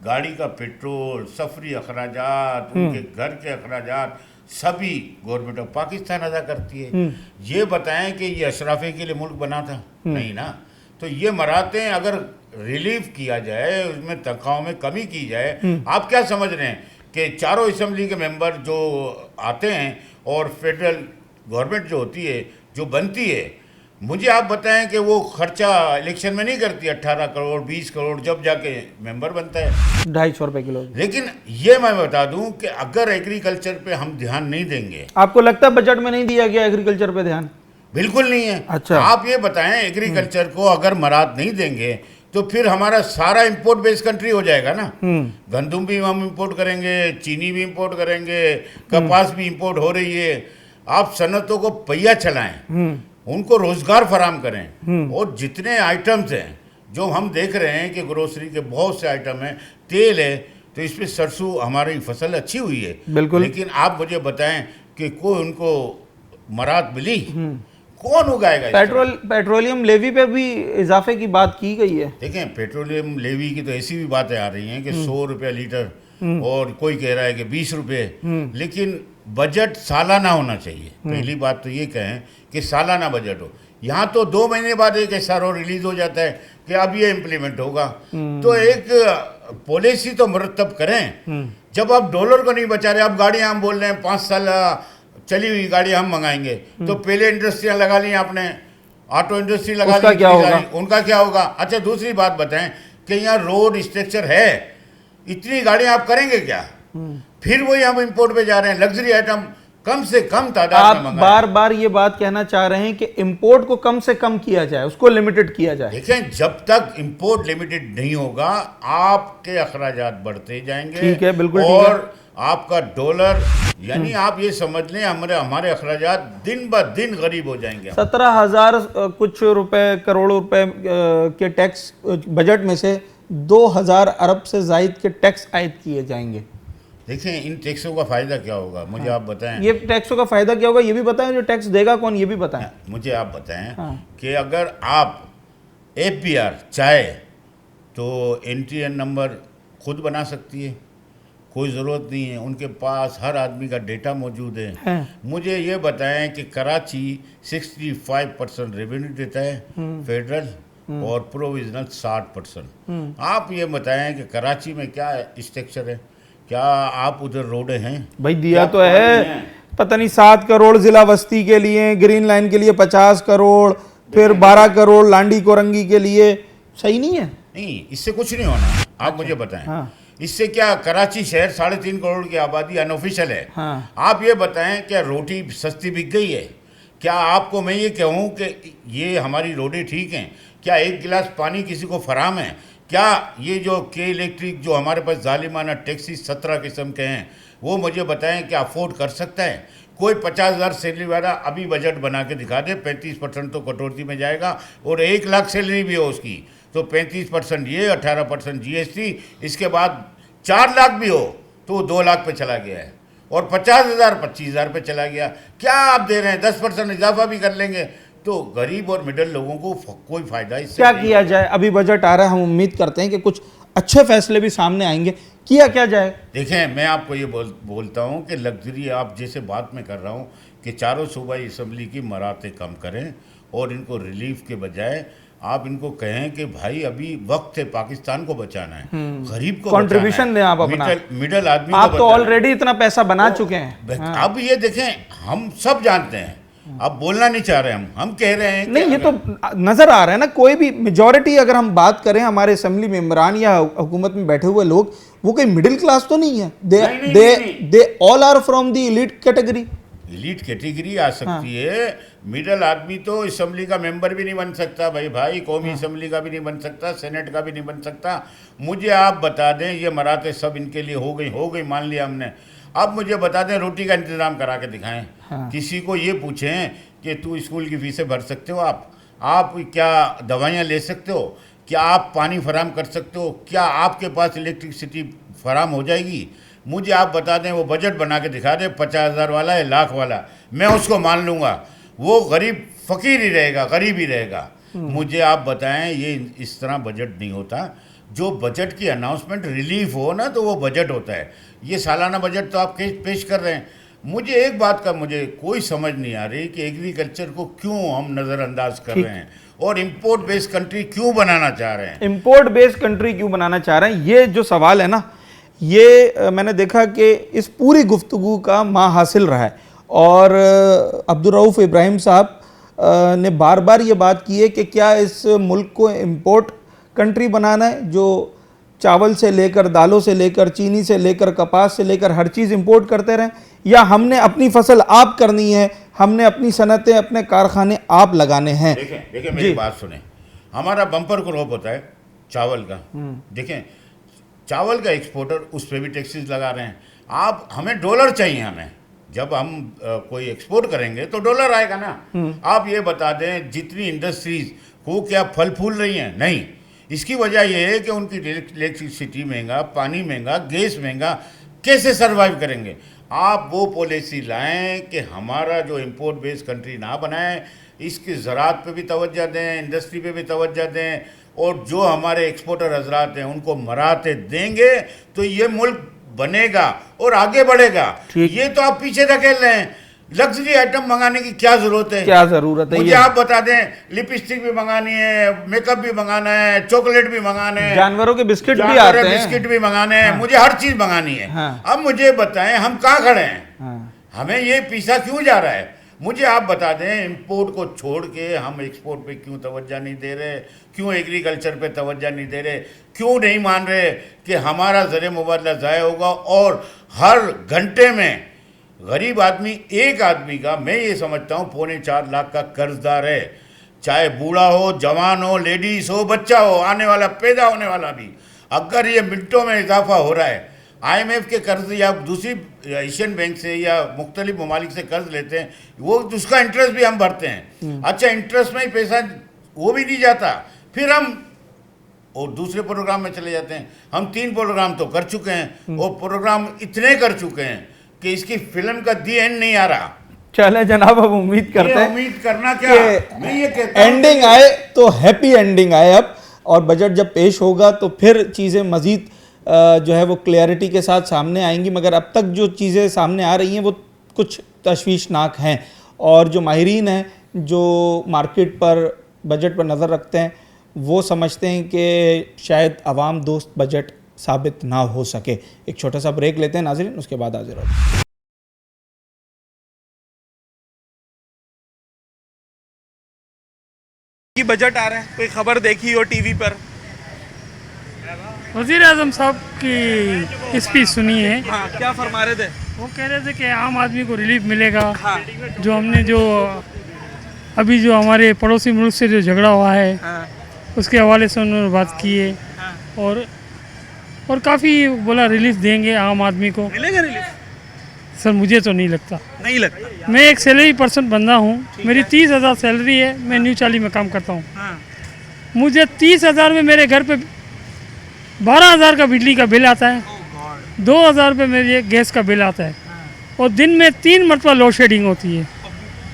गाड़ी का पेट्रोल, सफरी अखराजात, उनके घर के अखराजात सभी गवर्नमेंट ऑफ पाकिस्तान अदा करती है। ये बताएं कि ये अशराफे के लिए मुल्क बना था? नहीं ना। तो ये मराते अगर रिलीफ किया जाए, उसमें तनख्वाहों में कमी की जाए। आप क्या समझ रहे हैं कि चारों असम्बली के मेंबर जो आते हैं और फेडरल गवर्नमेंट जो होती है, जो बनती है, मुझे आप बताएं कि वो खर्चा इलेक्शन में नहीं करती 18 करोड़ 20 करोड़ जब जाके मेंबर बनता है 250 रुपए किलो। लेकिन ये मैं बता दूं कि अगर एग्रीकल्चर पे हम ध्यान नहीं देंगे। आपको लगता है बजट में नहीं दिया गया एग्रीकल्चर पे ध्यान? बिल्कुल नहीं है। अच्छा, आप ये बताएं, एग्रीकल्चर को अगर मराद नहीं देंगे तो फिर हमारा सारा इंपोर्ट बेस्ड कंट्री हो जाएगा ना। गंदम भी हम इंपोर्ट करेंगे, चीनी भी इंपोर्ट करेंगे, कपास भी इंपोर्ट हो रही है। आप सनतों को पहिया चलाएं, उनको रोजगार फराम करें, और जितने आइटम्स हैं जो हम देख रहे हैं कि ग्रोसरी के बहुत से आइटम हैं, तेल है, तो इसमें सरसों हमारी फसल अच्छी हुई है बिल्कुल। लेकिन आप मुझे बताएं कि कोई उनको मराद मिली? कौन उगाएगा? पेट्रोलियम लेवी पे भी इजाफे की बात की गई है। देखें, पेट्रोलियम लेवी की तो ऐसी भी बातें आ रही हैं कि 100 रुपया लीटर, और कोई कह रहा है कि 20 रुपये, लेकिन बजट सालाना होना चाहिए। पहली बात तो ये कहें कि सालाना बजट हो। यहाँ तो 2 महीने बाद एक SRO रिलीज हो जाता है कि अब ये इम्प्लीमेंट होगा। तो एक पॉलिसी तो मुरतब करें। जब आप डॉलर को नहीं बचा रहे, आप गाड़ियाँ हम बोल रहे हैं 5 साल चली हुई गाड़ी हम मंगाएंगे, तो पहले इंडस्ट्रियाँ लगा ली आपने, ऑटो इंडस्ट्री लगा ली, क्या होगा? उनका क्या होगा? अच्छा, दूसरी बात बताएं कि यहाँ रोड स्ट्रक्चर है, इतनी गाड़ियाँ आप करेंगे क्या? फिर वही हम इंपोर्ट पे जा रहे हैं। लग्जरी आइटम कम से कम तादाद आप में मंगाएं। बार बार ये बात कहना चाह रहे हैं कि इंपोर्ट को कम से कम किया जाए, उसको लिमिटेड किया जाए। देखें, जब तक इंपोर्ट लिमिटेड नहीं होगा, आपके अखराजात बढ़ते जाएंगे। ठीक है, बिल्कुल ठीक है। और आपका डॉलर, यानी आप ये समझ लें हमारे अखराजात दिन ब दिन गरीब हो जाएंगे। 17,000 कुछ रुपए, करोड़ रुपए के टैक्स बजट में से 2,000 अरब से जायद के टैक्स आयद किए जाएंगे। देखें, इन टैक्सों का फायदा क्या होगा मुझे आप बताएं। ये टैक्सों का फायदा क्या होगा ये भी बताएं, जो टैक्स देगा कौन ये भी बताएं। मुझे आप बताएं हाँ। कि अगर आप FBR चाहे तो NTN नंबर खुद बना सकती है, कोई ज़रूरत नहीं है, उनके पास हर आदमी का डेटा मौजूद है। मुझे ये बताएं कि कराची 65% रेवेन्यू देता है फेडरल, और प्रोविजनल 60%। आप ये बताएं कि कराची में क्या स्ट्रक्चर है, क्या आप उधर रोडें हैं? भाई दिया तो है, पता नहीं 7 करोड़ जिला बस्ती के लिए, ग्रीन लाइन के लिए 50 करोड़, फिर 12 करोड़ लांडी कोरंगी के लिए। सही नहीं है? नहीं, इससे कुछ नहीं होना। आप मुझे बताएं। हाँ। इससे क्या, कराची शहर 3.5 करोड़ की आबादी अनऑफिशियल है। हाँ। आप ये बताएं, क्या रोटी सस्ती बिक गई है? क्या आपको मैं ये कहूँ कि ये हमारी रोडें ठीक हैं? क्या एक गिलास पानी किसी को फराम है? क्या ये जो के इलेक्ट्रिक जो हमारे पास जालिमाना टैक्सी 17 किस्म के हैं, वो मुझे बताएं क्या अफोर्ड कर सकता है? कोई 50,000 सैलरी वाला अभी बजट बना के दिखा दे, 35% तो कटौती में जाएगा, और 1 लाख सैलरी भी हो उसकी तो 35% ये, 18% GST, इसके बाद 4 लाख भी हो तो 2 लाख पे चला गया है, और 50,000 25,000 पे चला गया। क्या आप दे रहे हैं? 10% इजाफा भी कर लेंगे तो गरीब और मिडिल लोगों को कोई फायदा इससे क्या नहीं किया जाए? अभी बजट आ रहा है, हम उम्मीद करते हैं कि कुछ अच्छे फैसले भी सामने आएंगे। किया क्या जाए? देखें, मैं आपको ये बोलता हूँ कि लग्जरी, आप जैसे बात मैं कर रहा हूँ कि चारों सूबाई असम्बली की मराते कम करें, और इनको रिलीफ के बजाय आप इनको कहें कि भाई अभी वक्त है, पाकिस्तान को बचाना है, गरीब को कंट्रीब्यूशन दें आप अपना। मिडिल आदमी आप को तो बचाना है। ऑलरेडी इतना पैसा बना चुके हैं। अब ये देखें, हम सब जानते हैं, अब बोलना नहीं चाह रहे हम कह रहे हैं नहीं, ये तो नजर आ रहा है ना। कोई भी मेजॉरिटी अगर हम बात करें, हमारे असेंबली मेंबरान या हुकूमत में बैठे हुए लोग, वो कोई मिडिल क्लास तो नहीं है। They all are from the elite category. Elite category आ सकती है, मिडिल आदमी तो असेंबली का मेंबर भी नहीं बन सकता भाई, कौमी असेंबली का भी नहीं बन सकता, सेनेट का भी नहीं बन सकता। मुझे आप बता दें, ये मराते सब इनके लिए हो गई मान लिया हमने। अब मुझे बता दें, रोटी का इंतज़ाम करा के दिखाएं। किसी को ये पूछें कि तू स्कूल की फीसें भर सकते हो, आप क्या दवाइयाँ ले सकते हो, क्या आप पानी फराम कर सकते हो, क्या आपके पास इलेक्ट्रिसिटी फराम हो जाएगी? मुझे आप बता दें, वो बजट बना के दिखा दें, 50,000 वाला है, लाख वाला, मैं उसको मान लूँगा। वो गरीब फ़कीर ही रहेगा, गरीब ही रहेगा। मुझे आप बताएं, ये इस तरह बजट नहीं होता। जो बजट की अनाउंसमेंट रिलीफ हो ना, तो वो बजट होता है। ये सालाना बजट तो आप पेश कर रहे हैं। मुझे एक बात का मुझे कोई समझ नहीं आ रही कि एग्रीकल्चर को क्यों हम नज़रअंदाज कर रहे हैं, और इंपोर्ट बेस्ड कंट्री क्यों बनाना चाह रहे हैं। इंपोर्ट बेस्ड कंट्री क्यों बनाना चाह रहे हैं, ये जो सवाल है ना, ये मैंने देखा कि इस पूरी गुफ्तगू का माँ हासिल रहा है। और अब्दुल रऊफ़ इब्राहिम साहब ने बार बार ये बात की है कि क्या इस मुल्क को इंपोर्ट कंट्री बनाना है, जो चावल से लेकर, दालों से लेकर, चीनी से लेकर, कपास से लेकर हर चीज़ इंपोर्ट करते रहें, या हमने अपनी फसल आप करनी है, हमने अपनी सनतें, अपने कारखाने आप लगाने हैं। देखें मेरी बात सुने, हमारा बम्पर क्रॉप होता है चावल का, देखें चावल का एक्सपोर्टर उस पर भी टैक्सेस लगा रहे हैं। आप हमें डॉलर चाहिए, हमें जब हम कोई एक्सपोर्ट करेंगे तो डॉलर आएगा ना। आप ये बता दें जितनी इंडस्ट्रीज को क्या फल फूल रही हैं? नहीं। इसकी वजह यह है कि उनकी इलेक्ट्रिसिटी महंगा, पानी महंगा, गैस महंगा, कैसे सर्वाइव करेंगे? आप वो पॉलिसी लाएं कि हमारा जो इंपोर्ट बेस्ड कंट्री ना बनाए, इसकी ज़राअत पे भी तवज्जो दें, इंडस्ट्री पे भी तवज्जो दें, और जो हमारे एक्सपोर्टर हजरात हैं उनको मराते देंगे तो ये मुल्क बनेगा और आगे बढ़ेगा। ये तो आप पीछे धकेल रहे हैं। लग्जरी आइटम मंगाने की क्या जरूरत है? क्या जरूरत है? मुझे आप बता दें, लिपस्टिक भी मंगानी है, मेकअप भी मंगाना है, चॉकलेट भी मंगाना है, जानवरों के बिस्किट भी आते हैं, बिस्किट भी मंगाने हैं, मुझे हर चीज मंगानी है। अब मुझे बताएं हम कहाँ खड़े हैं? हमें ये पीछा क्यों जा रहा है? मुझे आप बता दें, इंपोर्ट को छोड़ के हम एक्सपोर्ट पे क्यों तवज्जो नहीं दे रहे? क्यों एग्रीकल्चर पे तवज्जो नहीं दे रहे? क्यों नहीं मान रहे कि हमारा ज़र मुबादला ज़ाया होगा? और हर घंटे में गरीब आदमी, एक आदमी का मैं ये समझता हूँ 3.25 लाख का कर्जदार है, चाहे बूढ़ा हो, जवान हो, लेडीज हो, बच्चा हो, आने वाला पैदा होने वाला भी। अगर ये मिनटों में इजाफा हो रहा है, IMF के कर्ज या दूसरी एशियन बैंक से या मुख्तलिफ ममालिक से कर्ज लेते हैं, वो उसका इंटरेस्ट भी हम भरते हैं। अच्छा, इंटरेस्ट में ही पैसा वो भी नहीं जाता, फिर हम और दूसरे प्रोग्राम में चले जाते हैं। हम 3 प्रोग्राम तो कर चुके हैं, और प्रोग्राम इतने कर चुके हैं कि इसकी फिल्म का दी एंड नहीं आ रहा। चले जनाब, अब उम्मीद करते हैं, उम्मीद करना क्या, मैं ये कहता हूं एंडिंग आए तो हैप्पी एंडिंग आए अब, और बजट जब पेश होगा तो फिर चीज़ें मज़ीद जो है वो क्लियरिटी के साथ सामने आएंगी। मगर अब तक जो चीज़ें सामने आ रही हैं वो कुछ तशवीशनाक हैं, और जो माहिरीन हैं, जो मार्केट पर बजट पर नज़र रखते हैं, वो समझते हैं कि शायद आवाम दोस्त बजट साबित ना हो सके। एक छोटा सा ब्रेक लेते हैं नाज़रीन, उसके बाद हाजिर होते हैं। बजट आ रहे हैं, कोई खबर देखी हो टीवी पर? वज़ीर आज़म साहब की स्पीच सुनी है। हाँ, क्या फरमा रहे थे? वो कह रहे थे कि आम आदमी को रिलीफ मिलेगा। जो हमने जो अभी जो हमारे पड़ोसी मुल्क से जो झगड़ा हुआ है, उसके हवाले से उन्होंने बात की है, और काफ़ी बोला रिलीफ देंगे आम आदमी को। मिलेगा रिलीफ? सर मुझे तो नहीं लगता। नहीं लगता? मैं एक सैलरी पर्सन बंदा हूँ, मेरी 30,000 सैलरी है, मैं न्यू चाली में काम करता हूँ। मुझे 30,000 में मेरे घर पे 12,000 का बिजली का बिल आता है, 2,000 रुपये मेरे गैस का बिल आता है, और दिन में 3 मरतबा लोड शेडिंग होती है।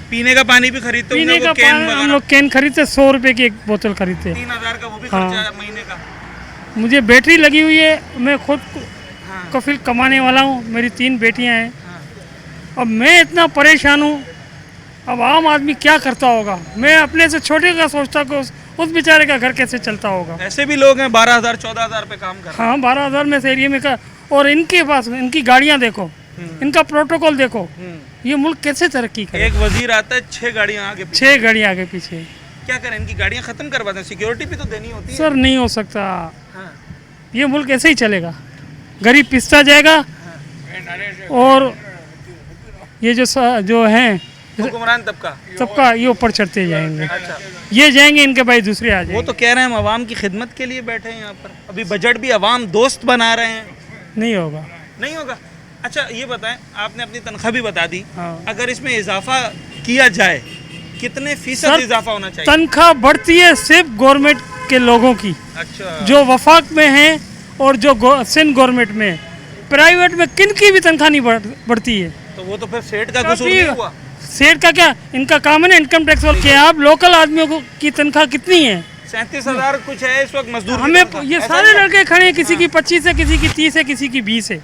पीने का पानी भी खरीदते पीने का पानी हम लोग कैन खरीदते, 100 रुपये की एक बोतल खरीदते हैं। 3,000 का वो भी खर्चा है महीने का। मुझे बैटरी लगी हुई है, मैं खुद कफिल कमाने वाला हूँ, मेरी 3 बेटियाँ हैं। अब मैं इतना परेशान हूँ, अब आम आदमी क्या करता होगा? मैं अपने से छोटे का सोचता कि उस बेचारे का घर कैसे चलता होगा। ऐसे भी लोग हैं 12,000 14,000 पे काम कर रहे हैं। हाँ, 12,000 में से एरिया में का, और इनके पास इनकी गाड़ियाँ देखो, इनका प्रोटोकॉल देखो, ये मुल्क कैसे तरक्की करे? एक वजीर आता है, 6 गाड़ियाँ आगे पीछे। 6 गाड़ियाँ आगे पीछे। क्या करें? इनकी गाड़ियाँ खत्म करवा दें, सिक्योरिटी भी तो देनी होती है। सर नहीं हो सकता, ये मुल्क ऐसे ही चलेगा, गरीब पिसता जाएगा, और ये जो हैं हुक्मरान तबका ये ऊपर चढ़ते जाएंगे। अच्छा, ये जाएंगे, इनके भाई दूसरे आ जाएंगे। वो तो कह रहे हैं हम आवाम की खिदमत के लिए बैठे हैं यहाँ पर, अभी बजट भी आवाम दोस्त बना रहे हैं। नहीं होगा, नहीं होगा। अच्छा ये बताएं, आपने अपनी तनख्वाह भी बता दी, हाँ। अगर इसमें इजाफा किया जाए कितने फीसद इजाफा होना चाहिए? तनख्वाह बढ़ती है सिर्फ गवर्नमेंट के लोगों की। अच्छा, जो वफाक में हैं और जो सिंध गवर्नमेंट में, प्राइवेट में किन की भी तनख्वाह नहीं बढ़ती है। तो वो तो फिर सेठ का कसूर नहीं हुआ? सेठ का क्या, इनका काम है ना इनकम टैक्स वाले। क्या आप लोकल आदमियों की तनख्वाह कितनी है? 37,000 कुछ है इस वक्त मजदूर। हमें ये सारे लड़के खड़े हैं, किसी की 25 है, किसी की 30 है, किसी की 20 है।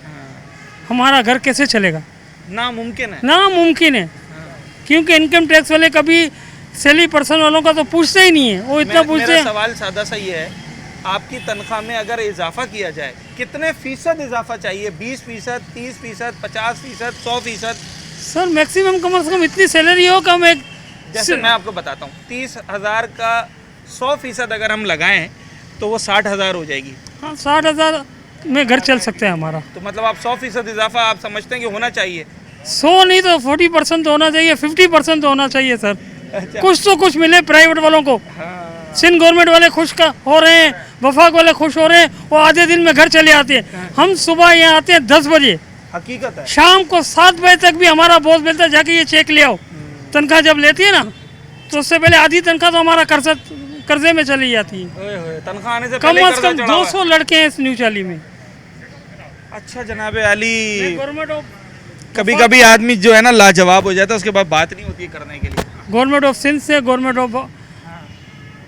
हमारा घर कैसे चलेगा? नामुमकिन है। नामुमकिन है, क्योंकि इनकम टैक्स वाले कभी सैलरी पर्सन वालों का तो पूछते ही नहीं है। वो इतना पूछते हैं। सवाल सादा सा ये है, आपकी तनख्वाह में अगर इजाफा किया जाए कितने फीसद इजाफा चाहिए? 20%, 30%, 50%, 100%? सर मैक्सिमम कम से कम इतनी सैलरी हो कम एक। जैसे मैं आपको बताता हूँ, 30,000 का 100% अगर हम लगाएं तो वो 60,000 हो जाएगी। हाँ, 60,000 में घर चल सकते हैं हमारा। तो मतलब आप 100% इजाफा आप समझते हैं कि होना चाहिए? 100 नहीं तो 40% तो होना चाहिए, 50% तो होना चाहिए सर। अच्छा। कुछ तो कुछ मिले प्राइवेट वालों को। हाँ। सिंध गवर्नमेंट वाले खुश का हो रहे हैं, वफाक वाले खुश हो रहे हैं, वो आधे दिन में घर चले आते हैं। हम सुबह यहाँ आते हैं 10 बजे, हकीकत है। शाम को 7 बजे तक भी हमारा बॉस बोलता है जाके ये चेक ले आओ। तनख्वाह जब लेती है ना तो उससे पहले आधी तनख्वाह तो हमारा कर्जे में चली जाती है। ओए होए, तनख्वाह आने से कम पहले से कम 200 लड़के हैं इस न्यू चाली में। अच्छा जनाब अली, गवर्नमेंट ऑफ कभी कभी आदमी जो है ना लाजवाब हो जाता है, उसके बाद बात नहीं होती है करने के लिए। गवर्नमेंट ऑफ सिंध से, गवर्नमेंट ऑफ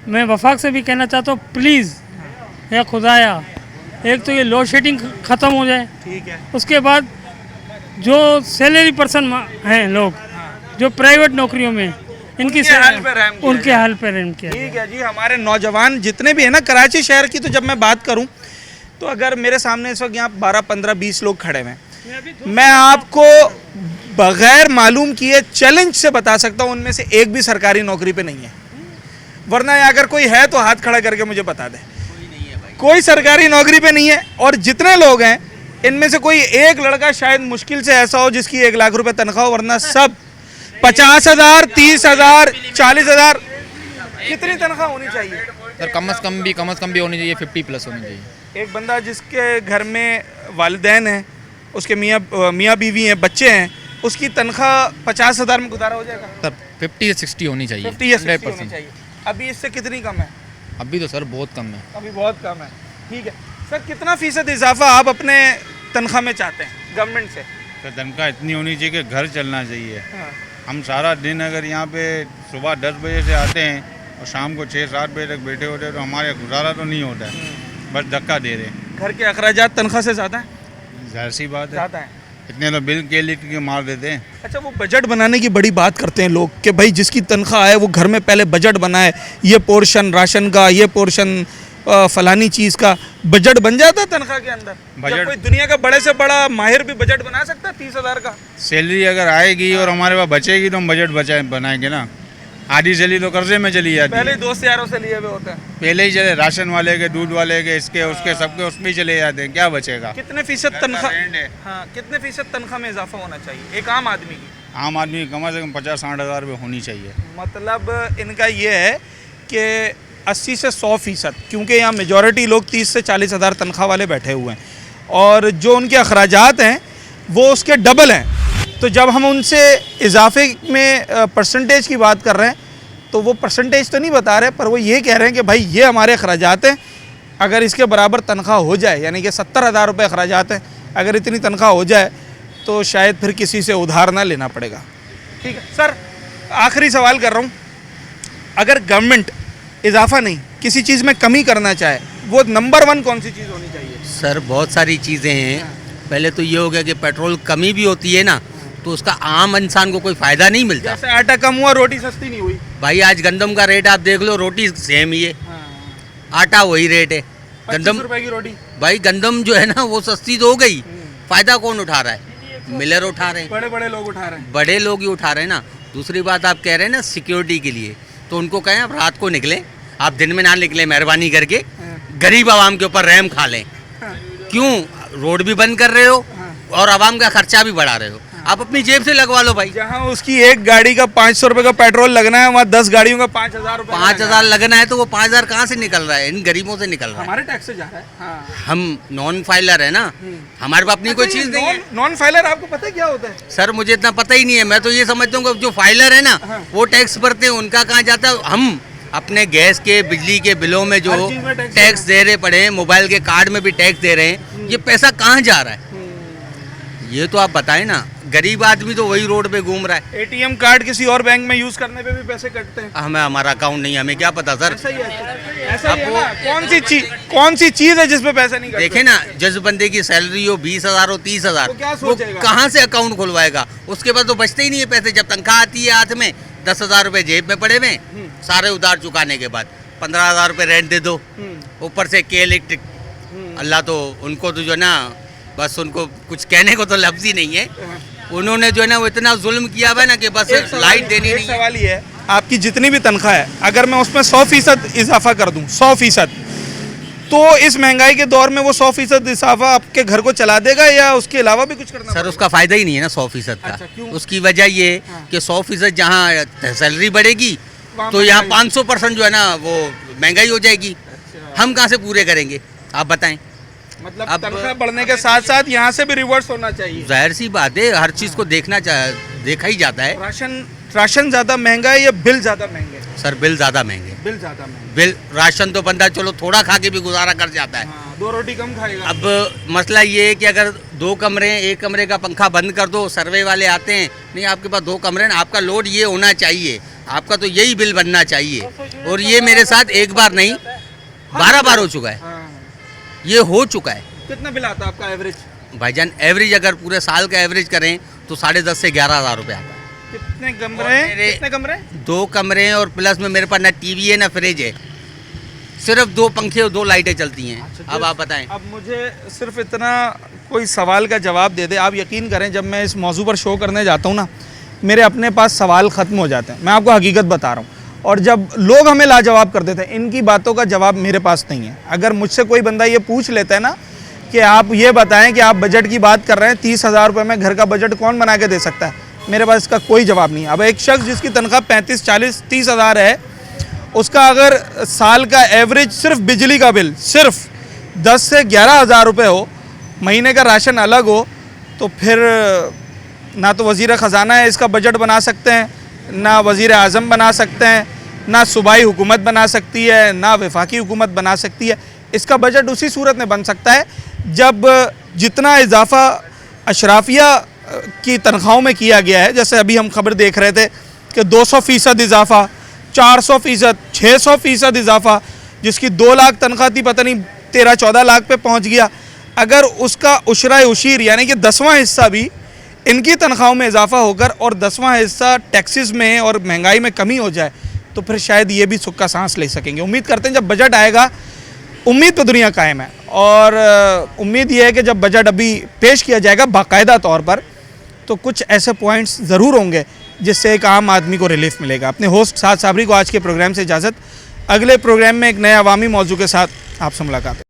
मैं वफाक से भी कहना चाहता हूँ, प्लीज़ या खुदाया, एक तो ये लोड शेडिंग ख़त्म हो जाए, ठीक है। उसके बाद जो सैलरी पर्सन हैं लोग जो प्राइवेट नौकरियों में, इनकी उनके हाल पे रहम किया उनके हाल पर रहम किया। ठीक है जी। हमारे नौजवान जितने भी हैं ना कराची शहर की, तो जब मैं बात करूं तो अगर मेरे सामने इस वक्त यहाँ 12, 15, 20 लोग खड़े हुए हैं, मैं आपको बगैर मालूम किए चैलेंज से बता सकता हूँ उनमें से एक भी सरकारी नौकरी पे नहीं है। वरना अगर कोई है तो हाथ खड़ा करके मुझे बता दे। कोई सरकारी नौकरी पे नहीं है। और जितने लोग हैं इनमें से कोई एक लड़का शायद मुश्किल से ऐसा हो जिसकी 1 लाख रुपए तनख्वाह हो, वरना सब 50,000, 30,000, 40,000। कितनी तनख्वाह होनी चाहिए सर? कम से कम भी होनी चाहिए 50+ होनी चाहिए। एक बंदा जिसके घर में वालिदैन हैं, उसके मियाँ बीवी हैं, बच्चे हैं, उसकी तनख्वाह 50,000 में गुजारा हो जाएगा? सर 50 या 60 होनी चाहिए। 50 या 60 होनी 100%। चाहिए। अभी इससे कितनी कम है? अभी तो सर बहुत कम है। अभी बहुत कम है। ठीक है सर, कितना फीसद इजाफा आप अपने तनख्वाह में चाहते हैं गवर्नमेंट से? तो तनख्वाह इतनी होनी चाहिए कि घर चलना चाहिए। हाँ। हम सारा दिन अगर यहाँ पे सुबह 10 बजे से आते हैं और शाम को 6-7 बजे तक बैठे होते हैं तो हमारे गुजारा तो नहीं होता है, बस धक्का दे रहे हैं। घर के अखराजात तनख्वाह से ज़्यादा है? जाहिर सी बात है, ज़्यादा है। इतने तो बिल के लिख के मार देते हैं। अच्छा, वो बजट बनाने की बड़ी बात करते हैं लोग कि भाई जिसकी तनख्वाह है वो घर में पहले बजट बनाए, ये पोर्शन राशन का, ये पोर्शन फलानी चीज़ का। बजट बन जाता है तनख्वाह के अंदर? बजट- जब कोई दुनिया का बड़े से बड़ा माहिर भी बजट बना सकता है 30,000 का? सैलरी अगर आएगी और हमारे पास बचेगी तो हम बजट बनाएंगे ना। आधी सैलरी तो कर्जे में चली जाती पहले है। दोस्त यारों से लिए हुए होते हैं। पहले ही चले राशन वाले के, दूध वाले के, इसके उसके सबके उसमें ही चले जाते हैं, क्या बचेगा? कितने फीसद घर का तनख्वाह? रेंट है। हाँ, कितने फीसद तनख्वाह में इजाफा होना चाहिए एक आम आदमी की? आम आदमी की कम से कम 50-60 हज़ार रुपये होनी चाहिए। मतलब इनका ये है कि 80 से 100%, क्योंकि यहाँ मेजॉरिटी लोग 30 से 40 हज़ार तनख्वाह वाले बैठे हुए हैं और जो उनके अखराजात हैं वो उसके डबल हैं। तो जब हम उनसे इजाफे में परसेंटेज की बात कर रहे हैं तो वो परसेंटेज तो नहीं बता रहे, पर वो ये कह रहे हैं कि भाई ये हमारे अखराजात हैं, अगर इसके बराबर तनख्वाह हो जाए, यानी कि 70,000 रुपये अखराजात हैं, अगर इतनी तनख्वाह हो जाए तो शायद फिर किसी से उधार ना लेना पड़ेगा। ठीक है सर, आखिरी सवाल कर रहा हूँ, अगर गवर्नमेंट इजाफा नहीं किसी चीज़ में कमी करना चाहे, वो नंबर 1 कौन सी चीज़ होनी चाहिए? सर बहुत सारी चीज़ें हैं। पहले तो ये हो गया कि पेट्रोल कमी भी होती है ना, तो उसका आम इंसान को कोई फ़ायदा नहीं मिलता। जैसे आटा कम हुआ, रोटी सस्ती नहीं हुई। भाई आज गंदम का रेट आप देख लो, रोटी सेम ही है, आटा वही रेट है। 25 रुपए की रोटी। भाई गंदम जो है ना वो सस्ती तो हो गई, फ़ायदा कौन उठा रहा है? मिलर उठा रहे हैं, बड़े बड़े लोग उठा रहे हैं। बड़े लोग ही उठा रहे हैं ना। दूसरी बात आप कह रहे हैं ना सिक्योरिटी के लिए, तो उनको कहें आप रात को निकलें, आप दिन में ना निकलें, मेहरबानी करके गरीब आवाम के ऊपर रहम खा लें। क्यों रोड भी बंद कर रहे हो और आवाम का खर्चा भी बढ़ा रहे हो? आप अपनी जेब से लगवा लो भाई। जहाँ उसकी एक गाड़ी का 500 रुपए का पेट्रोल लगना है, वहाँ 10 गाड़ियों का 5,000 रुपए। 5,000 लगना है तो वो 5,000 कहाँ से निकल रहा है? इन गरीबों से निकल रहा है। हमारे टैक्स से जा रहा है। हाँ। हम नॉन फाइलर है ना, हमारे पास अपनी कोई चीज़ नहीं है। नॉन फाइलर आपको पता है क्या होता है? सर मुझे इतना पता ही नहीं है। मैं तो ये समझता हूँ कि जो फाइलर है ना वो टैक्स भरते हैं, उनका कहाँ जाता है? हम अपने गैस के बिजली के बिलों में जो हर चीज़ में टैक्स दे रहे पड़े हैं, मोबाइल के कार्ड में भी टैक्स दे रहे हैं, ये पैसा कहाँ जा रहा है? ये तो आप बताएं ना। गरीब आदमी तो वही रोड पे घूम रहा है। ATM कार्ड किसी और बैंक में यूज करने पे भी पैसे कटते हैं। हमें हमारा अकाउंट नहीं है, हमें क्या पता सर। ऐसा ही है, ऐसा ही है ना। कौन सी चीज है जिसपे पैसे नहीं कटते? देखे ना, जिस बंदे की सैलरी हो 20,000 हो 30,000, वो क्या वो सोचेगा? कहाँ से अकाउंट खुलवाएगा? उसके पास तो बचते ही नहीं है पैसे। जब तनख्वाह आती है हाथ में, 10,000 रुपये जेब में पड़े हुए, सारे उधार चुकाने के बाद 15,000 रुपये रेंट दे दो, ऊपर से के इलेक्ट्रिक। अल्लाह तो उनको तो जो ना, बस उनको कुछ कहने को तो लफ्ज़ ही नहीं है। उन्होंने जो है ना वो इतना जुल्म किया हुआ है ना कि बस लाइट देनी नहीं है। सवाल ये है, आपकी जितनी भी तनख्वाह है, अगर मैं उसमें 100% इजाफा कर दूं, 100%, तो इस महंगाई के दौर में वो 100% इजाफा आपके घर को चला देगा या उसके अलावा भी कुछ करना? सर उसका फ़ायदा ही नहीं है ना 100% का। अच्छा, क्यों? उसकी वजह ये कि 100% जहाँ सैलरी बढ़ेगी तो यहाँ 500% जो है ना वो महंगाई हो जाएगी। हम कहाँ से पूरे करेंगे आप बताएं। मतलब अब- तनख्वाह बढ़ने के साथ साथ यहाँ से भी रिवर्स होना चाहिए। जाहिर सी बात है, हर चीज़ को देखा ही जाता है। राशन ज़्यादा महंगा है या बिल ज़्यादा महंगे? सर बिल ज़्यादा महंगे। बिल ज़्यादा महंगे। बिल राशन तो बंदा चलो थोड़ा खा के भी गुजारा कर जाता है। हाँ, 2 रोटी कम खाएगा। अब मसला ये है कि अगर 2 कमरे हैं, एक कमरे का पंखा बंद कर दो, सर्वे वाले आते हैं, नहीं आपके पास 2 कमरे हैं, आपका लोड ये होना चाहिए, आपका तो यही बिल बनना चाहिए। और ये मेरे साथ एक बार नहीं 12 बार हो चुका है, ये हो चुका है। कितना बिल आता है आपका एवरेज? भाईजान एवरेज अगर पूरे साल का एवरेज करें तो 10.5 से 11,000 रुपये आता है। कितने कमरे? कितने कमरे? 2 कमरे हैं और प्लस में मेरे पास ना टीवी है ना फ्रिज है, सिर्फ 2 पंखे और 2 लाइटें चलती हैं। अब आप बताएं। अब मुझे सिर्फ इतना कोई सवाल का जवाब दे दे। आप यकीन करें जब मैं इस मौजू पर शो करने जाता हूँ ना, मेरे अपने पास सवाल ख़त्म हो जाते हैं। मैं आपको हकीकत बता रहा हूँ। और जब लोग हमें लाजवाब कर देते हैं, इनकी बातों का जवाब मेरे पास नहीं है। अगर मुझसे कोई बंदा ये पूछ लेता है ना कि आप ये बताएं कि आप बजट की बात कर रहे हैं, 30,000 रुपये में घर का बजट कौन बना के दे सकता है, मेरे पास इसका कोई जवाब नहीं है। अब एक शख्स जिसकी तनख्वाह 35, 40, 30,000 है, उसका अगर साल का एवरेज सिर्फ बिजली का बिल सिर्फ 10 से 11,000 रुपये हो, महीने का राशन अलग हो, तो फिर ना तो वज़ीर ख़जाना है इसका बजट बना सकते हैं, ना वज़ीर आज़म बना सकते हैं, ना सूबाई हुकूमत बना सकती है, ना वफाकी हुकूमत बना सकती है। इसका बजट उसी सूरत में बन सकता है जब जितना इजाफ़ा अशराफिया की तनख्वाहों में किया गया है, जैसे अभी हम खबर देख रहे थे कि 200% इजाफ़ा, 400%, 600% इजाफ़ा, जिसकी 2 लाख तनख्वाह थी पता नहीं 13-14 लाख पे पहुंच गया। अगर उसका उशरा उशीर यानी कि 10वां हिस्सा भी इनकी तनख्वाहों में इजाफ़ा होकर और 10वां हिस्सा टैक्सेस में और महंगाई में कमी हो जाए तो फिर शायद ये भी सुख का सांस ले सकेंगे। उम्मीद करते हैं जब बजट आएगा, उम्मीद पे दुनिया कायम है, और उम्मीद ये है कि जब बजट अभी पेश किया जाएगा बाकायदा तौर पर, तो कुछ ऐसे पॉइंट्स ज़रूर होंगे जिससे एक आम आदमी को रिलीफ मिलेगा। अपने होस्ट साद साबरी को आज के प्रोग्राम से इजाज़त। अगले प्रोग्राम में एक नए अवामी मौजू के साथ आपसे मुलाकात है।